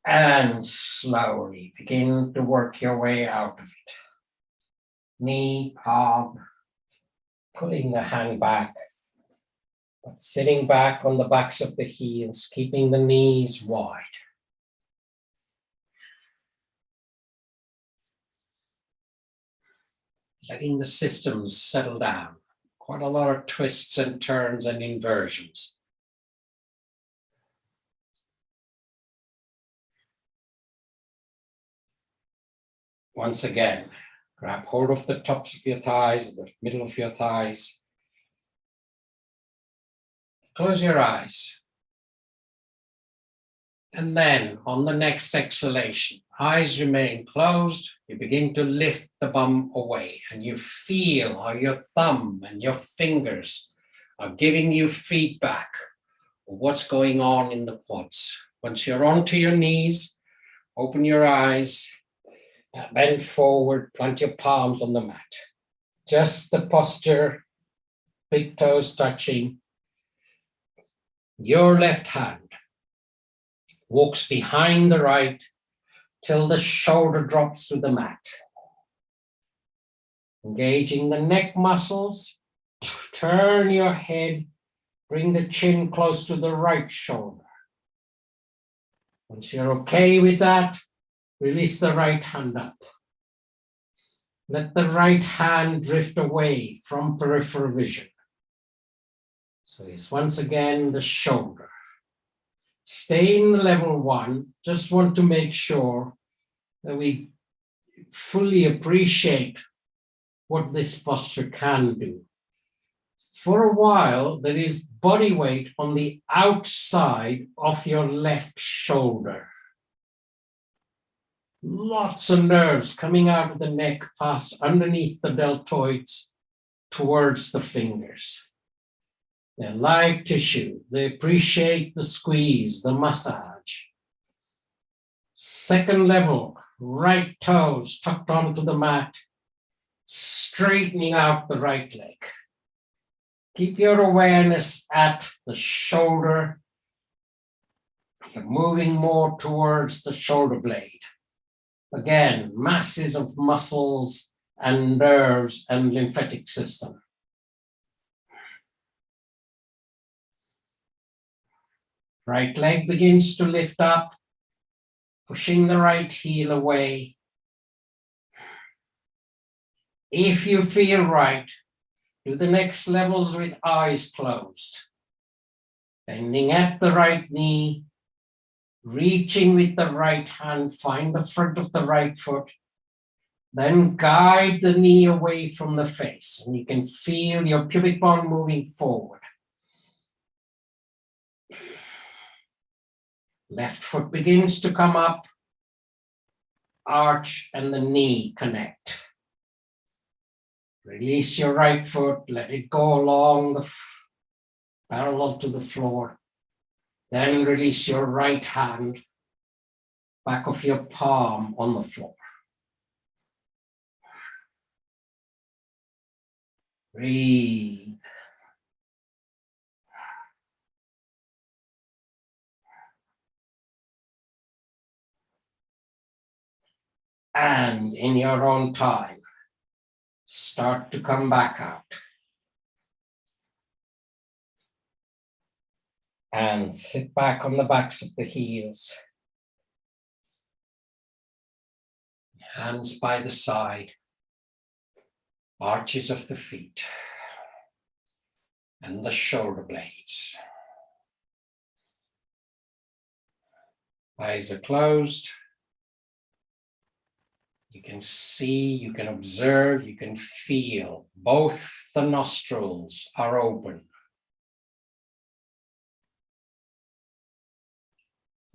And slowly begin to work your way out of it. Knee, palm, pulling the hand back, but sitting back on the backs of the heels, keeping the knees wide. Letting the systems settle down. Quite a lot of twists and turns and inversions. Once again, grab hold of the tops of your thighs, the middle of your thighs. Close your eyes. And then on the next exhalation, eyes remain closed. You begin to lift the bum away and you feel how your thumb and your fingers are giving you feedback of what's going on in the quads. Once you're onto your knees, open your eyes, bend forward, plant your palms on the mat. Just the posture, big toes touching. Your left hand walks behind the right till the shoulder drops to the mat. Engaging the neck muscles, turn your head, bring the chin close to the right shoulder. Once you're okay with that, release the right hand up. Let the right hand drift away from peripheral vision. So it's once again the shoulder. Stay in level one. Just want to make sure that we fully appreciate what this posture can do. For a while, there is body weight on the outside of your left shoulder. Lots of nerves coming out of the neck, pass underneath the deltoids towards the fingers. They're live tissue. They appreciate the squeeze, the massage. Second level, right toes tucked onto the mat, straightening out the right leg. Keep your awareness at the shoulder. You're moving more towards the shoulder blade. Again, masses of muscles and nerves and lymphatic system. Right leg begins to lift up, pushing the right heel away. If you feel right, do the next levels with eyes closed. Bending at the right knee, reaching with the right hand, find the front of the right foot, then guide the knee away from the face, and you can feel your pubic bone moving forward. Left foot begins to come up, arch and the knee connect. Release your right foot, let it go along the parallel to the floor. Then release your right hand, back of your palm on the floor. Breathe. And in your own time, start to come back out. And sit back on the backs of the heels. Hands by the side. Arches of the feet. And the shoulder blades. Eyes are closed. You can see, you can observe, you can feel both the nostrils are open.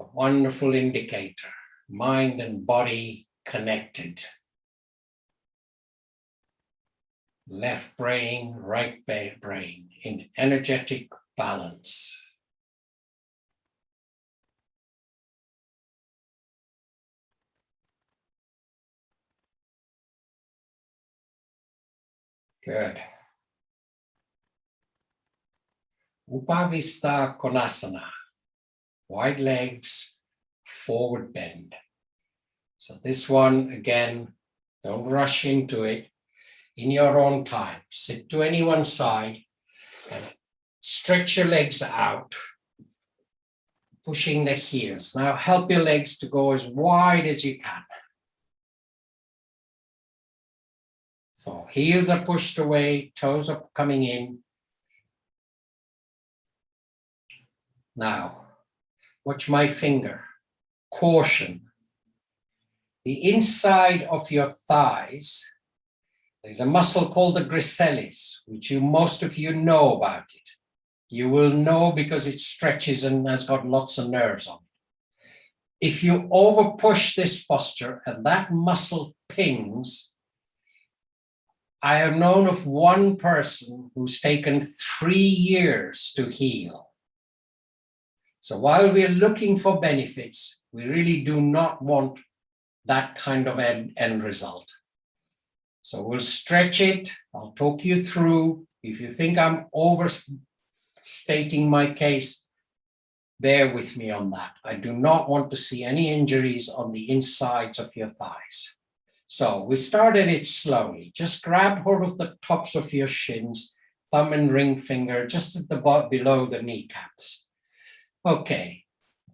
A wonderful indicator, mind and body connected. Left brain, right brain in energetic balance. Good. Upavista Konasana. Wide legs, forward bend. So this one, again, don't rush into it. In your own time, sit to any one side and stretch your legs out, pushing the heels. Now help your legs to go as wide as you can. So heels are pushed away, toes are coming in. Now, watch my finger. Caution. The inside of your thighs, there's a muscle called the gracilis, which most of you know about it. You will know because it stretches and has got lots of nerves on it. If you over push this posture and that muscle pings, I have known of one person who's taken 3 years to heal. So while we're looking for benefits, we really do not want that kind of end result. So we'll stretch it. I'll talk you through. If you think I'm overstating my case, bear with me on that. I do not want to see any injuries on the insides of your thighs. So we started it slowly. Just grab hold of the tops of your shins, thumb and ring finger, just at the bottom below the kneecaps. Okay,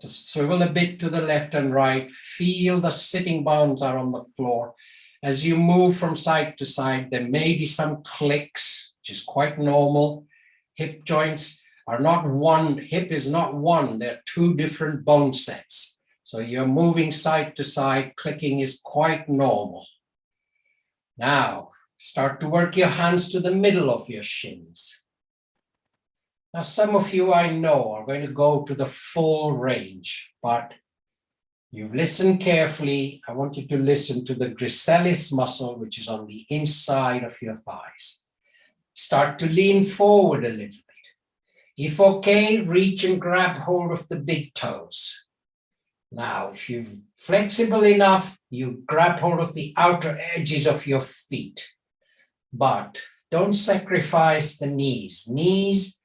just swivel a bit to the left and right. Feel the sitting bones are on the floor. As you move from side to side, there may be some clicks, which is quite normal. Hip joints are not one, hip is not one, they're 2 different bone sets. So you're moving side to side, clicking is quite normal. Now, start to work your hands to the middle of your shins. Now, some of you I know are going to go to the full range, but you've listened carefully. I want you to listen to the gracilis muscle, which is on the inside of your thighs. Start to lean forward a little bit. If okay, reach and grab hold of the big toes. Now, if you're flexible enough, you grab hold of the outer edges of your feet, but don't sacrifice the knees. Knees,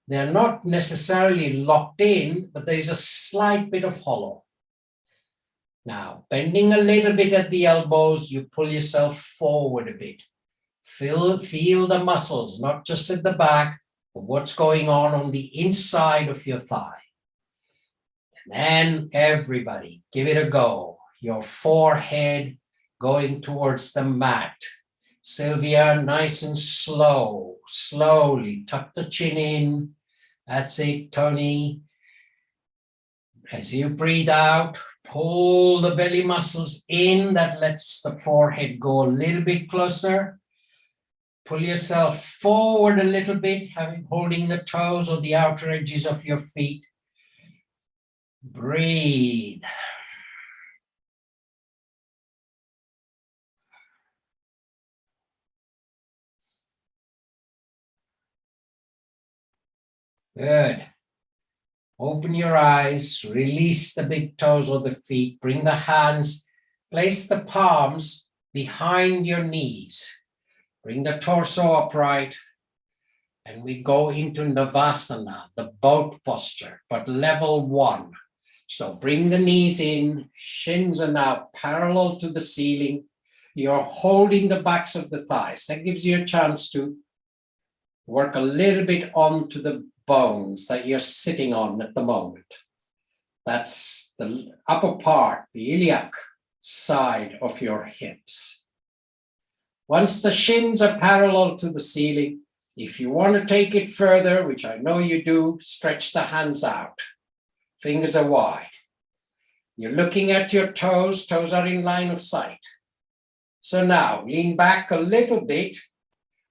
they're not necessarily locked in, but there's a slight bit of hollow. Now, bending a little bit at the elbows, you pull yourself forward a bit. Feel the muscles, not just at the back, but what's going on the inside of your thigh. And then everybody, give it a go. Your forehead going towards the mat. Sylvia, nice and slow, slowly tuck the chin in. That's it, Tony. As you breathe out, pull the belly muscles in. That lets the forehead go a little bit closer. Pull yourself forward a little bit, holding the toes or the outer edges of your feet. Breathe. Good. Open your eyes, release the big toes of the feet, bring the hands, place the palms behind your knees. Bring the torso upright, and we go into Navasana, the boat posture, but level 1. So bring the knees in, shins are now parallel to the ceiling. You're holding the backs of the thighs. That gives you a chance to work a little bit onto the bones that you're sitting on at the moment. That's the upper part, the iliac side of your hips. Once the shins are parallel to the ceiling, if you want to take it further, which I know you do, stretch the hands out. Fingers are wide. You're looking at your toes. Toes are in line of sight. So now lean back a little bit,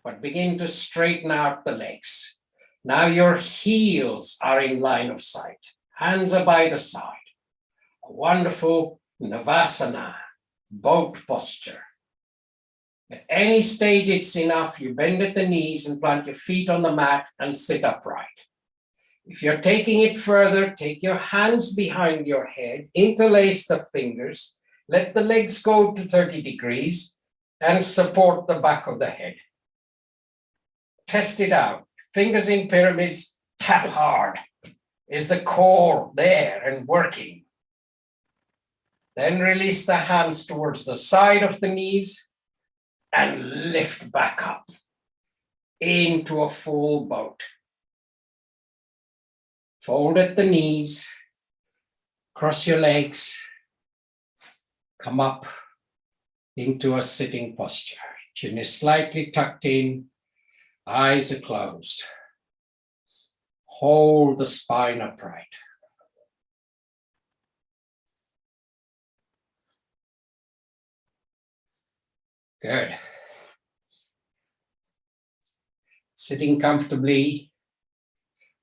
but begin to straighten out the legs. Now your heels are in line of sight. Hands are by the side. A wonderful Navasana, boat posture. At any stage it's enough, you bend at the knees and plant your feet on the mat and sit upright. If you're taking it further, take your hands behind your head, interlace the fingers, let the legs go to 30 degrees and support the back of the head. Test it out. Fingers in pyramids, tap hard. Is the core there and working? Then release the hands towards the side of the knees and lift back up into a full boat. Fold at the knees, cross your legs, come up into a sitting posture. Chin is slightly tucked in, eyes are closed. Hold the spine upright. Good. Sitting comfortably,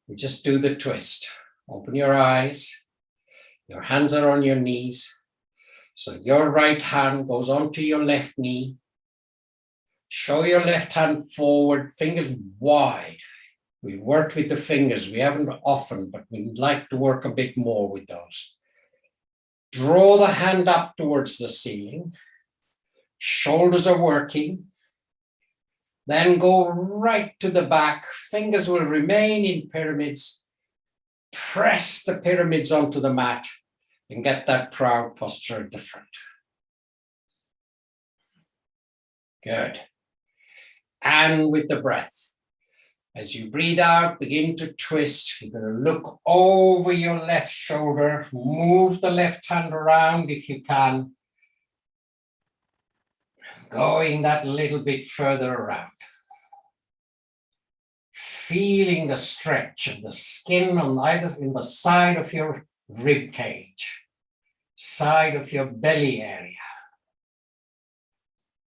we just do the twist. Open your eyes. Your hands are on your knees. So your right hand goes onto your left knee. Show your left hand forward, fingers wide. We worked with the fingers. We haven't often, but we'd like to work a bit more with those. Draw the hand up towards the ceiling. Shoulders are working. Then go right to the back. Fingers will remain in pyramids. Press the pyramids onto the mat and get that proud posture at the front. Good. And with the breath. As you breathe out, begin to twist. You're going to look over your left shoulder. Move the left hand around if you can. Going that little bit further around. Feeling the stretch of the skin on either in the side of your rib cage, side of your belly area.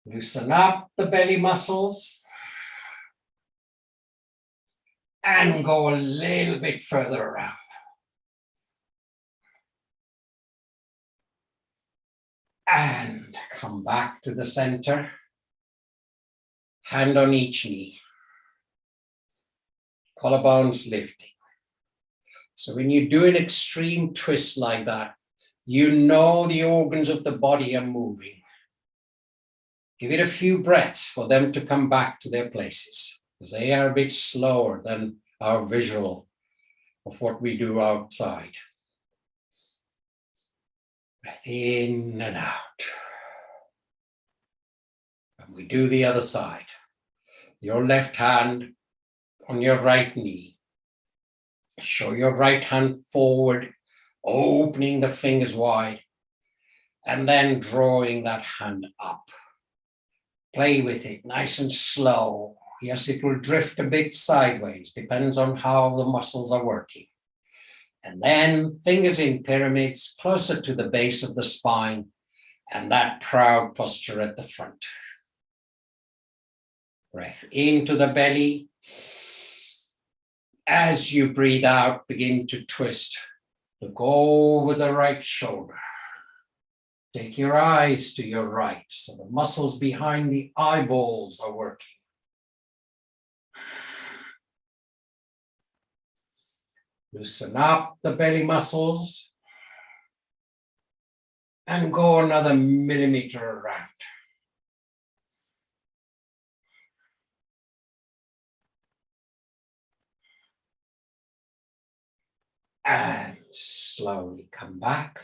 Loosen up the belly muscles and go a little bit further around. And come back to the center. Hand on each knee. Collarbones lifting. So when you do an extreme twist like that, you know the organs of the body are moving. Give it a few breaths for them to come back to their places, because they are a bit slower than our visual of what we do outside. Breath in and out. And we do the other side. Your left hand on your right knee. Show your right hand forward, opening the fingers wide, and then drawing that hand up. Play with it, nice and slow. Yes, it will drift a bit sideways, depends on how the muscles are working. And then fingers in pyramids, closer to the base of the spine, and that proud posture at the front. Breath into the belly. As you breathe out, begin to twist Look over the right shoulder. Take your eyes to your right, so the muscles behind the eyeballs are working. Loosen up the belly muscles and go another millimeter around. And slowly come back.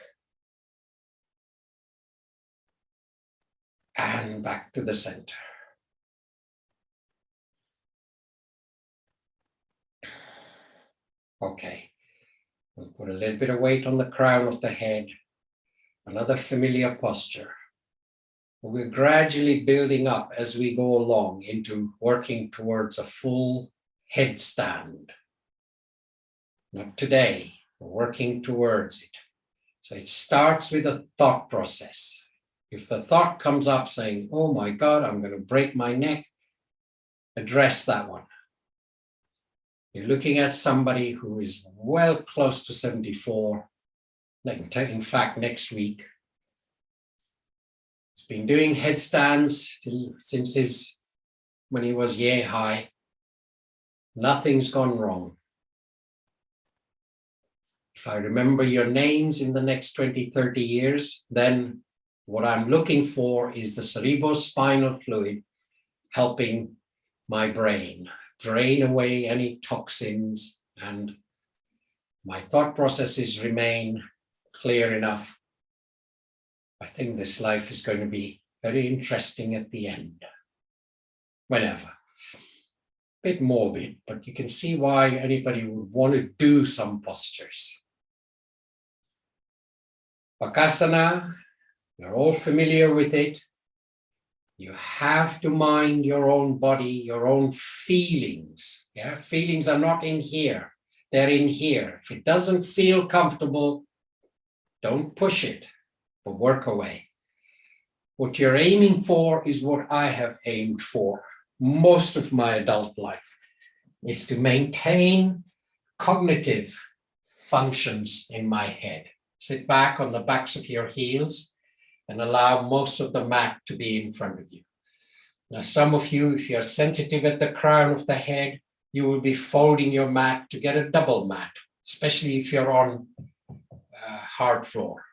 And back to the center. Okay, we'll put a little bit of weight on the crown of the head. Another familiar posture. We're gradually building up as we go along into working towards a full headstand. Not today, we're working towards it. So it starts with a thought process. If the thought comes up saying, oh my God, I'm going to break my neck, address that one. You're looking at somebody who is well close to 74. In fact, next week. He's been doing headstands since when he was yay high. Nothing's gone wrong. If I remember your names in the next 20, 30 years, then what I'm looking for is the cerebrospinal fluid helping my brain drain away any toxins, and my thought processes remain clear enough. I think this life is going to be very interesting at the end. Whenever. Bit morbid, but you can see why anybody would want to do some postures. Pakasana, you're all familiar with it. You have to mind your own body, your own feelings. Yeah, feelings are not in here. They're in here. If it doesn't feel comfortable, don't push it, but work away. What you're aiming for is what I have aimed for most of my adult life, is to maintain cognitive functions in my head. Sit back on the backs of your heels and allow most of the mat to be in front of you. Now, some of you, if you're sensitive at the crown of the head, you will be folding your mat to get a double mat, especially if you're on hard floor.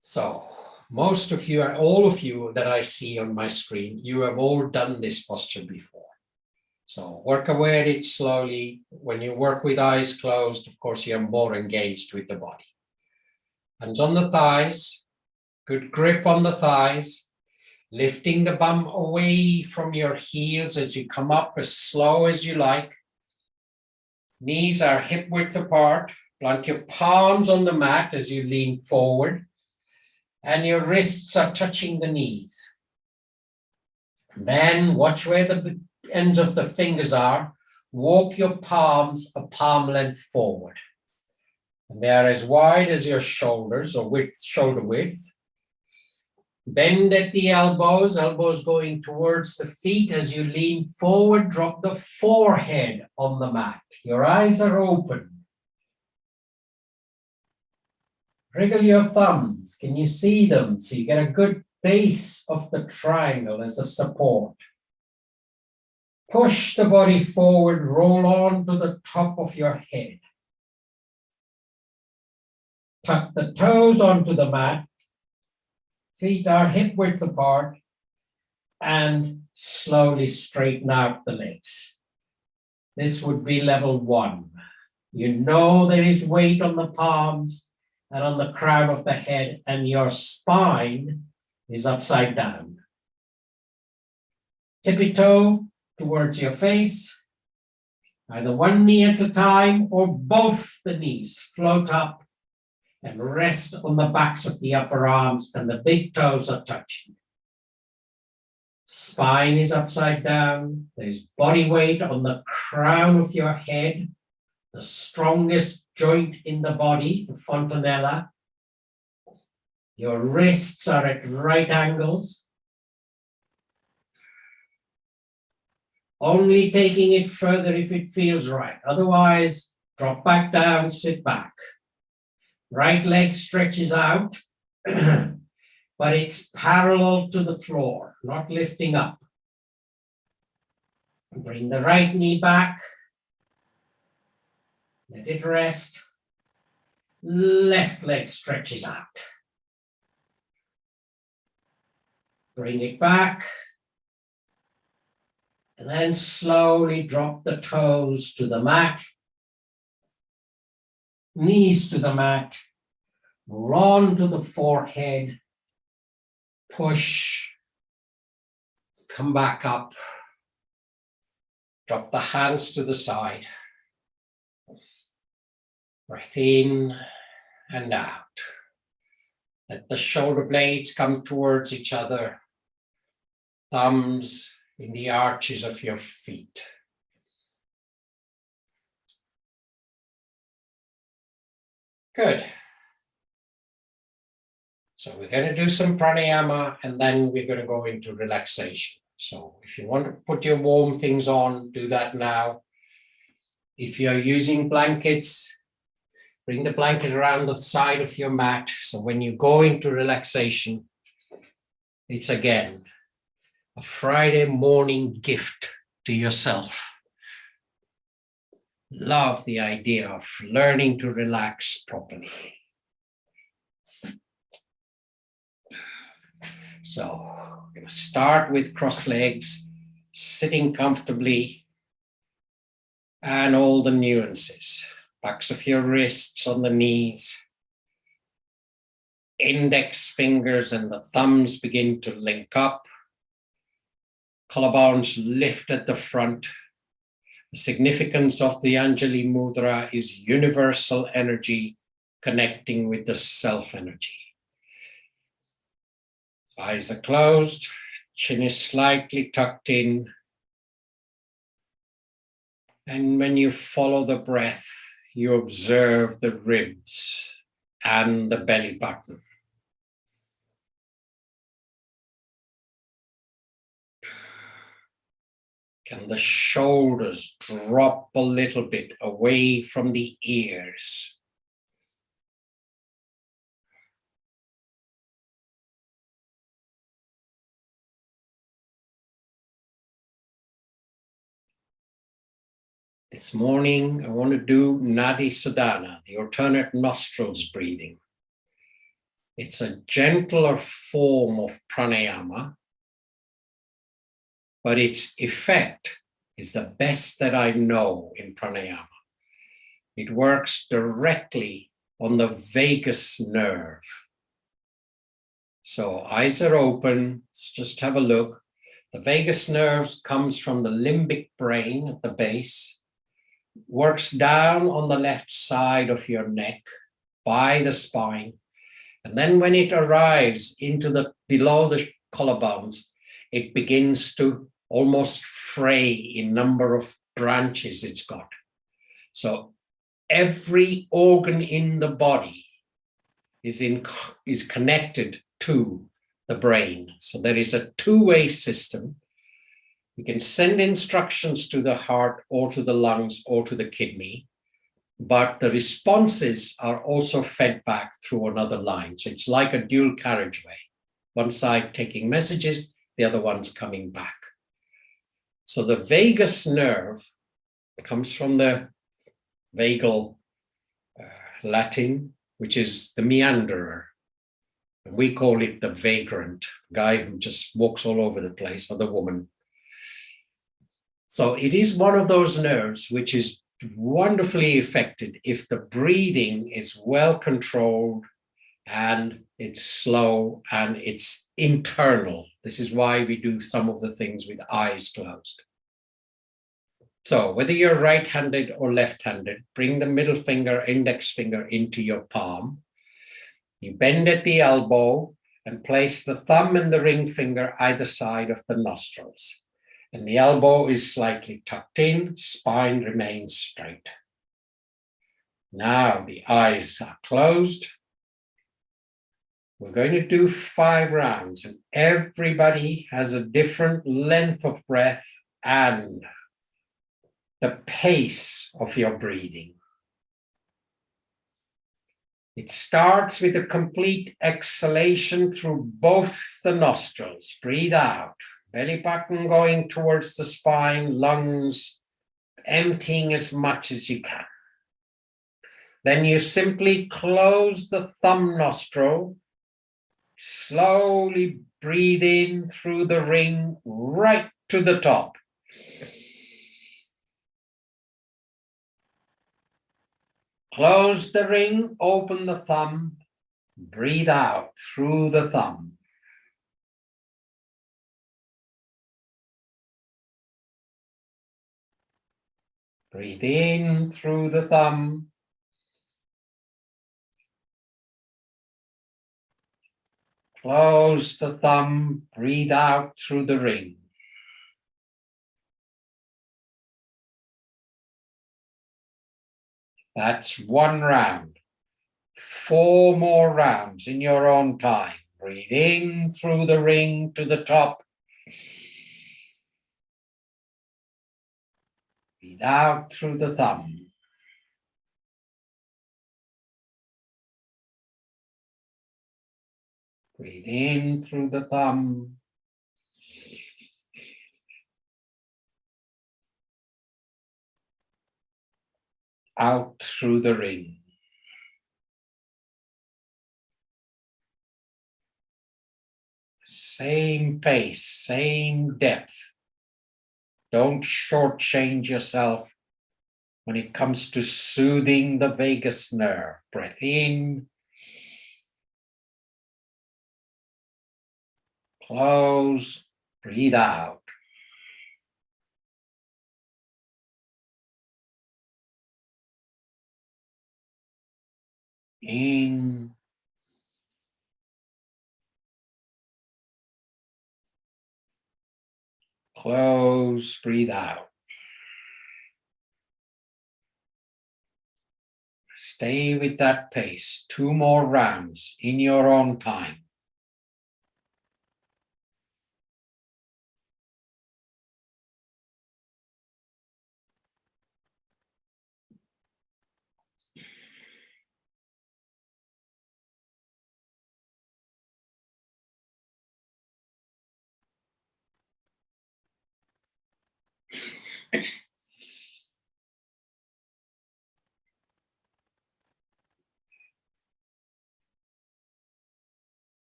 So most of you, all of you that I see on my screen, you have all done this posture before. So work away at it slowly. When you work with eyes closed, of course, you're more engaged with the body. Hands on the thighs, good grip on the thighs, lifting the bum away from your heels as you come up as slow as you like. Knees are hip width apart. Plant your palms on the mat as you lean forward, and your wrists are touching the knees. Then watch where the ends of the fingers are. Walk your palms a palm length forward. And they are as wide as your shoulders, or shoulder width. Bend at the elbows, elbows going towards the feet. As you lean forward, drop the forehead on the mat. Your eyes are open. Wriggle your thumbs. Can you see them? So you get a good base of the triangle as a support. Push the body forward, roll on to the top of your head. Tuck the toes onto the mat. Feet are hip width apart, and slowly straighten out the legs. This would be level 1. You know there is weight on the palms and on the crown of the head, and your spine is upside down. Tippy toe towards your face, either one knee at a time or both the knees float up and rest on the backs of the upper arms, and the big toes are touching. Spine is upside down. There's body weight on the crown of your head, the strongest joint in the body, the fontanella. Your wrists are at right angles. Only taking it further if it feels right. Otherwise, Drop back down, sit back. Right leg stretches out, but it's parallel to the floor, not lifting up. Bring the right knee back. Let it rest. Left leg stretches out. Bring it back. And then slowly drop the toes to the mat. Knees to the mat. Roll on to the forehead. Push. Come back up. Drop the hands to the side. Breath in and out. Let the shoulder blades come towards each other. Thumbs in the arches of your feet. Good. So we're going to do some pranayama and then we're going to go into relaxation. So if you want to put your warm things on, do that now. If you're using blankets, bring the blanket around the side of your mat. So when you go into relaxation, it's again a Friday morning gift to yourself. Love the idea of learning to relax properly. So we're going to start with cross legs, sitting comfortably, and all the nuances. Backs of your wrists on the knees. Index fingers and the thumbs begin to link up. Collarbones lift at the front. The significance of the Anjali Mudra is universal energy connecting with the self energy. Eyes are closed, chin is slightly tucked in. And when you follow the breath, you observe the ribs and the belly button. Can the shoulders drop a little bit away from the ears? This morning, I want to do Navasana, the alternate nostrils breathing. It's a gentler form of pranayama, but its effect is the best that I know in pranayama. It works directly on the vagus nerve. So eyes are open, let's just have a look. The vagus nerve comes from the limbic brain at the base, works down on the left side of your neck by the spine. And then when it arrives into the below the collarbones, it begins to almost fray in number of branches it's got. So every organ in the body is connected to the brain. So there is a two-way system. We can send instructions to the heart or to the lungs or to the kidney, but the responses are also fed back through another line. So it's like a dual carriageway. One side taking messages, the other one's coming back. So the vagus nerve comes from the vagal Latin, which is the meanderer. And we call it the vagrant, guy who just walks all over the place, or the woman. So it is one of those nerves which is wonderfully affected if the breathing is well controlled and it's slow and it's internal. This is why we do some of the things with eyes closed. So whether you're right-handed or left-handed, bring the middle finger, index finger into your palm. You bend at the elbow and place the thumb and the ring finger either side of the nostrils. And the elbow is slightly tucked in, spine remains straight. Now the eyes are closed. We're going to do 5 rounds, and everybody has a different length of breath and the pace of your breathing. It starts with a complete exhalation through both the nostrils. Breathe out, belly button going towards the spine, lungs emptying as much as you can. Then you simply close the thumb nostril, slowly breathe in through the ring right to the top. Close the ring, open the thumb, breathe out through the thumb. Breathe in through the thumb. Close the thumb, breathe out through the ring. That's one round. 4 more rounds in your own time. Breathe in through the ring to the top. Breathe out through the thumb. Breathe in through the thumb. Out through the ring. Same pace, same depth. Don't shortchange yourself when it comes to soothing the vagus nerve. Breath in. Close. Breathe out. In. Close. Breathe out. Stay with that pace. 2 more rounds in your own time.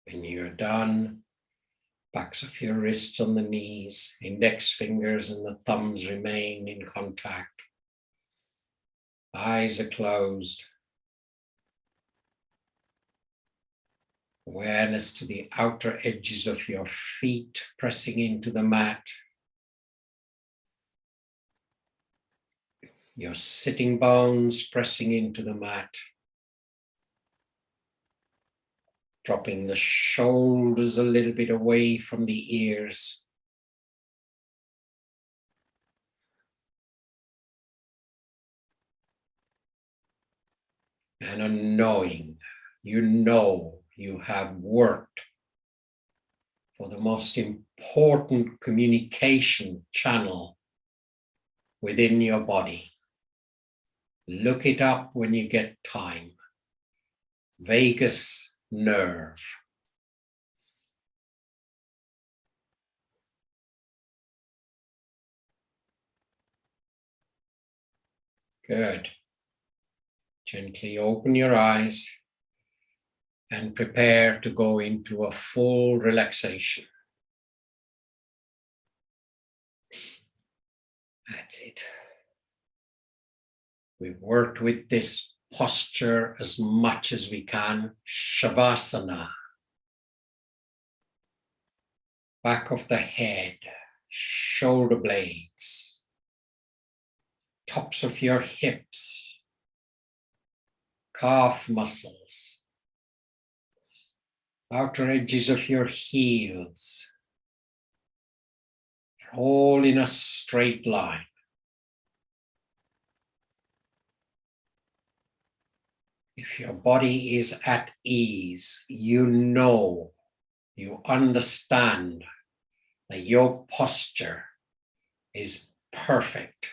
When you're done, backs of your wrists on the knees, index fingers and the thumbs remain in contact. Eyes are closed. Awareness to the outer edges of your feet pressing into the mat. Your sitting bones pressing into the mat. Dropping the shoulders a little bit away from the ears. And a knowing, you know you have worked for the most important communication channel within your body. Look it up when you get time. Vagus nerve. Good. Gently open your eyes and prepare to go into a full relaxation. That's it. We've worked with this posture as much as we can. Shavasana. Back of the head, shoulder blades, tops of your hips, calf muscles, outer edges of your heels, all in a straight line. If your body is at ease, you know, you understand that your posture is perfect.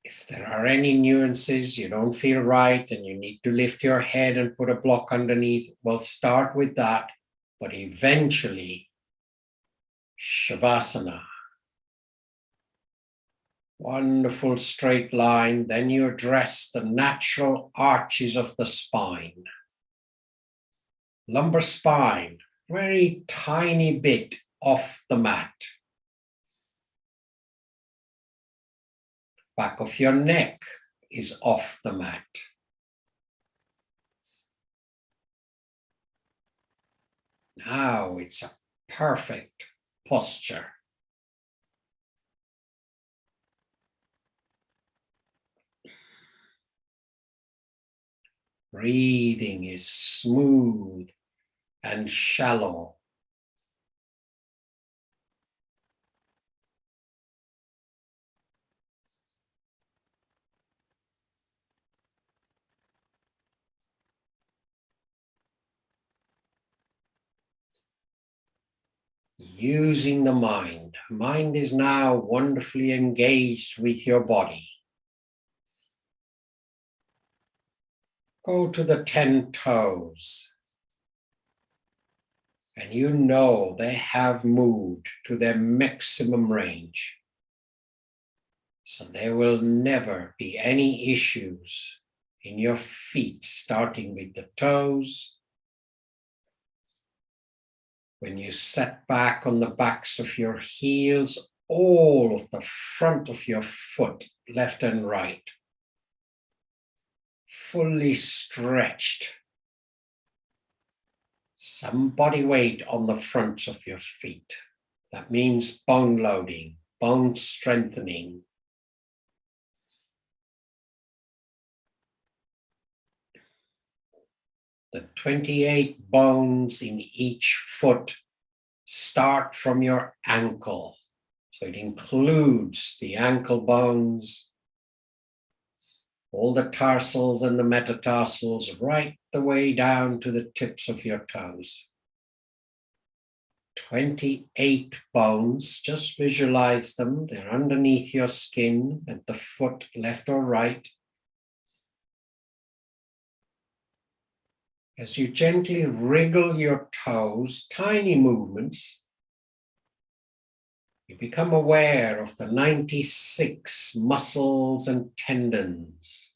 If there are any nuances you don't feel right and you need to lift your head and put a block underneath, well, start with that, but eventually, Shavasana. Wonderful straight line. Then you address the natural arches of the spine. Lumbar spine, very tiny bit off the mat. Back of your neck is off the mat. Now it's a perfect posture. Breathing is smooth and shallow. Using the mind. Mind is now wonderfully engaged with your body. Go to the 10 toes. And you know they have moved to their maximum range. So there will never be any issues in your feet, starting with the toes. When you set back on the backs of your heels, all of the front of your foot, left and right, fully stretched. Some body weight on the fronts of your feet. That means bone loading, bone strengthening. The 28 bones in each foot start from your ankle. So it includes the ankle bones, all the tarsals and the metatarsals, right the way down to the tips of your toes. 28 bones, just visualize them. They're underneath your skin at the foot, left or right. As you gently wriggle your toes, tiny movements, you become aware of the 96 muscles and tendons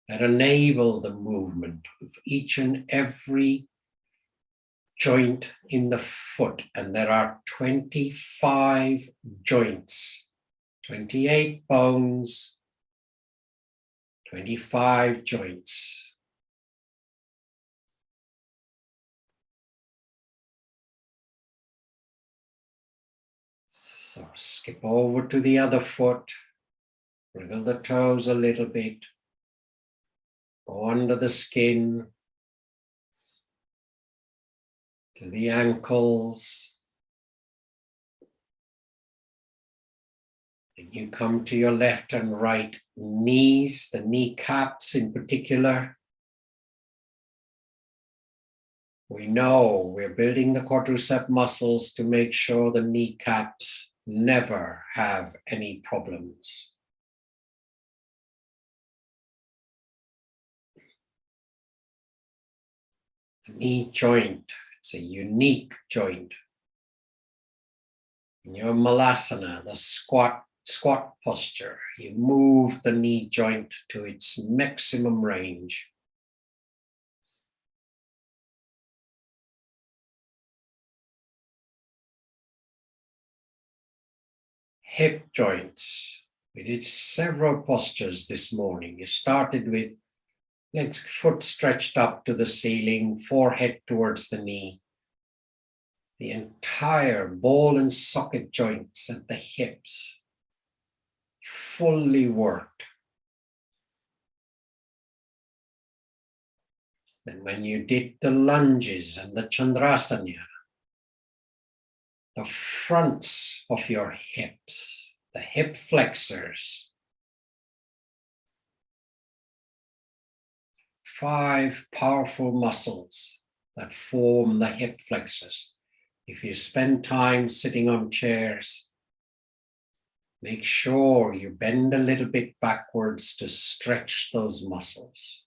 that enable the movement of each and every joint in the foot. And there are 25 joints, 28 bones, 25 joints. So skip over to the other foot, wriggle the toes a little bit, go under the skin, to the ankles. Then you come to your left and right knees, the kneecaps in particular. We know we're building the quadricep muscles to make sure the kneecaps never have any problems. The knee joint, it's a unique joint. In your Malasana, the squat posture, you move the knee joint to its maximum range. Hip joints. We did several postures this morning. You started with legs, foot stretched up to the ceiling, forehead towards the knee. The entire ball and socket joints at the hips fully worked. Then when you did the lunges and the Chandrasana, the fronts of your hips, the hip flexors, 5 powerful muscles that form the hip flexors. If you spend time sitting on chairs, make sure you bend a little bit backwards to stretch those muscles.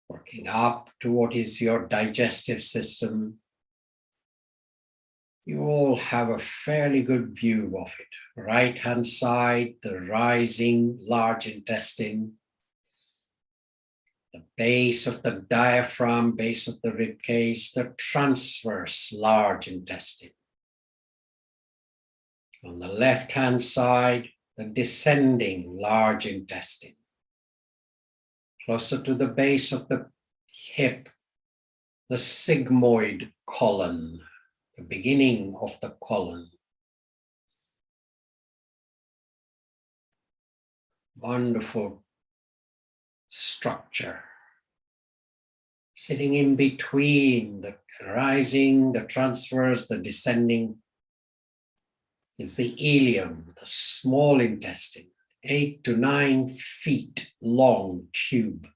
Working up to what is your digestive system. You all have a fairly good view of it. Right hand side, the rising large intestine, the base of the diaphragm, base of the rib cage, the transverse large intestine. On the left hand side, the descending large intestine. Closer to the base of the hip, the sigmoid colon, the beginning of the colon. Wonderful structure. Sitting in between the rising, the transverse, the descending is the ileum, the small intestine, 8 to 9 feet long tube.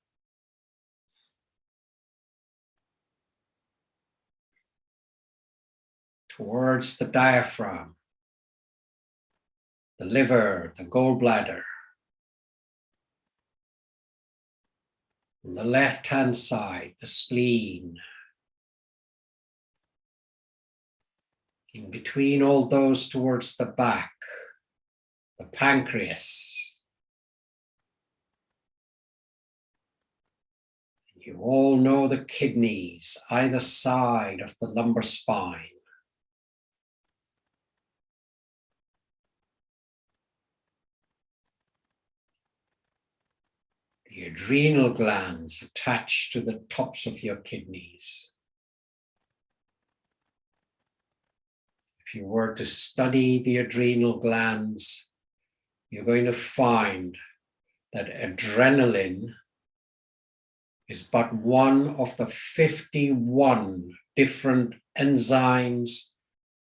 Towards the diaphragm, the liver, the gallbladder. On the left-hand side, the spleen. In between all those towards the back, the pancreas. You all know the kidneys, either side of the lumbar spine. The adrenal glands attached to the tops of your kidneys. If you were to study the adrenal glands, you're going to find that adrenaline is but one of the 51 different enzymes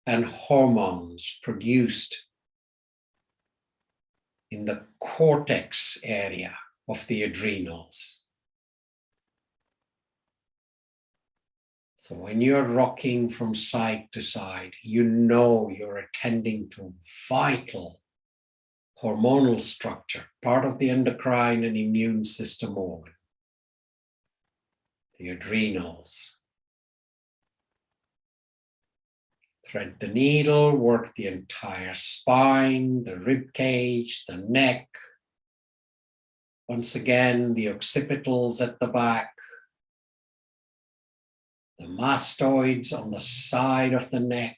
and hormones produced in the cortex area of the adrenals. So when you're rocking from side to side, you know you're attending to vital hormonal structure, part of the endocrine and immune system organ, the adrenals. Thread the needle, work the entire spine, the rib cage, the neck. Once again, the occipitals at the back, the mastoids on the side of the neck.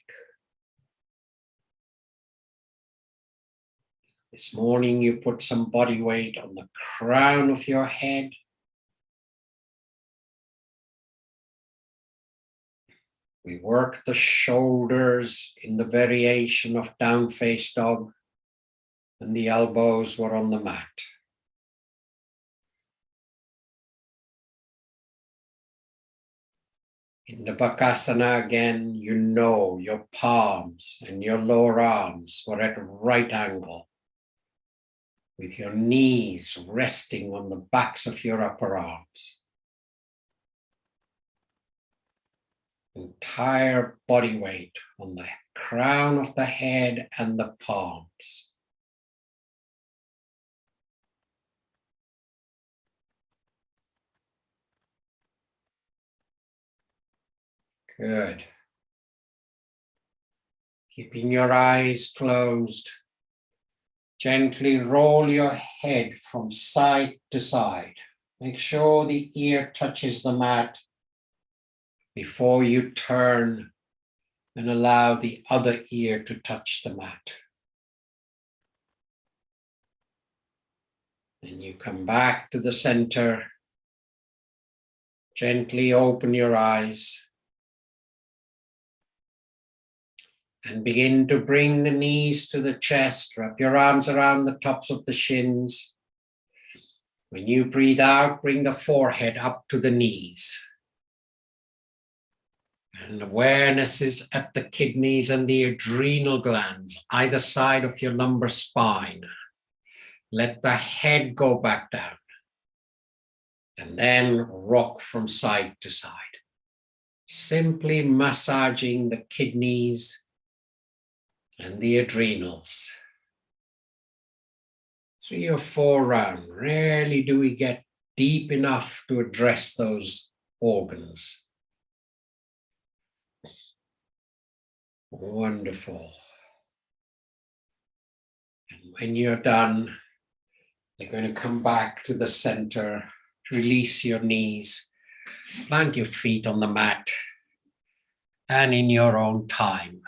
This morning you put some body weight on the crown of your head. We work the shoulders in the variation of down face dog, and the elbows were on the mat. In the Pakasana again, you know your palms and your lower arms were at a right angle, with your knees resting on the backs of your upper arms. Entire body weight on the crown of the head and the palms. Good. Keeping your eyes closed, gently roll your head from side to side. Make sure the ear touches the mat before you turn and allow the other ear to touch the mat. Then you come back to the center. Gently open your eyes. And begin to bring the knees to the chest. Wrap your arms around the tops of the shins. When you breathe out, bring the forehead up to the knees. And awareness is at the kidneys and the adrenal glands, either side of your lumbar spine. Let the head go back down. And then rock from side to side. Simply massaging the kidneys and the adrenals. 3 or 4 rounds. Rarely do we get deep enough to address those organs. Wonderful. And when you're done, you're going to come back to the center, release your knees, plant your feet on the mat, and in your own time,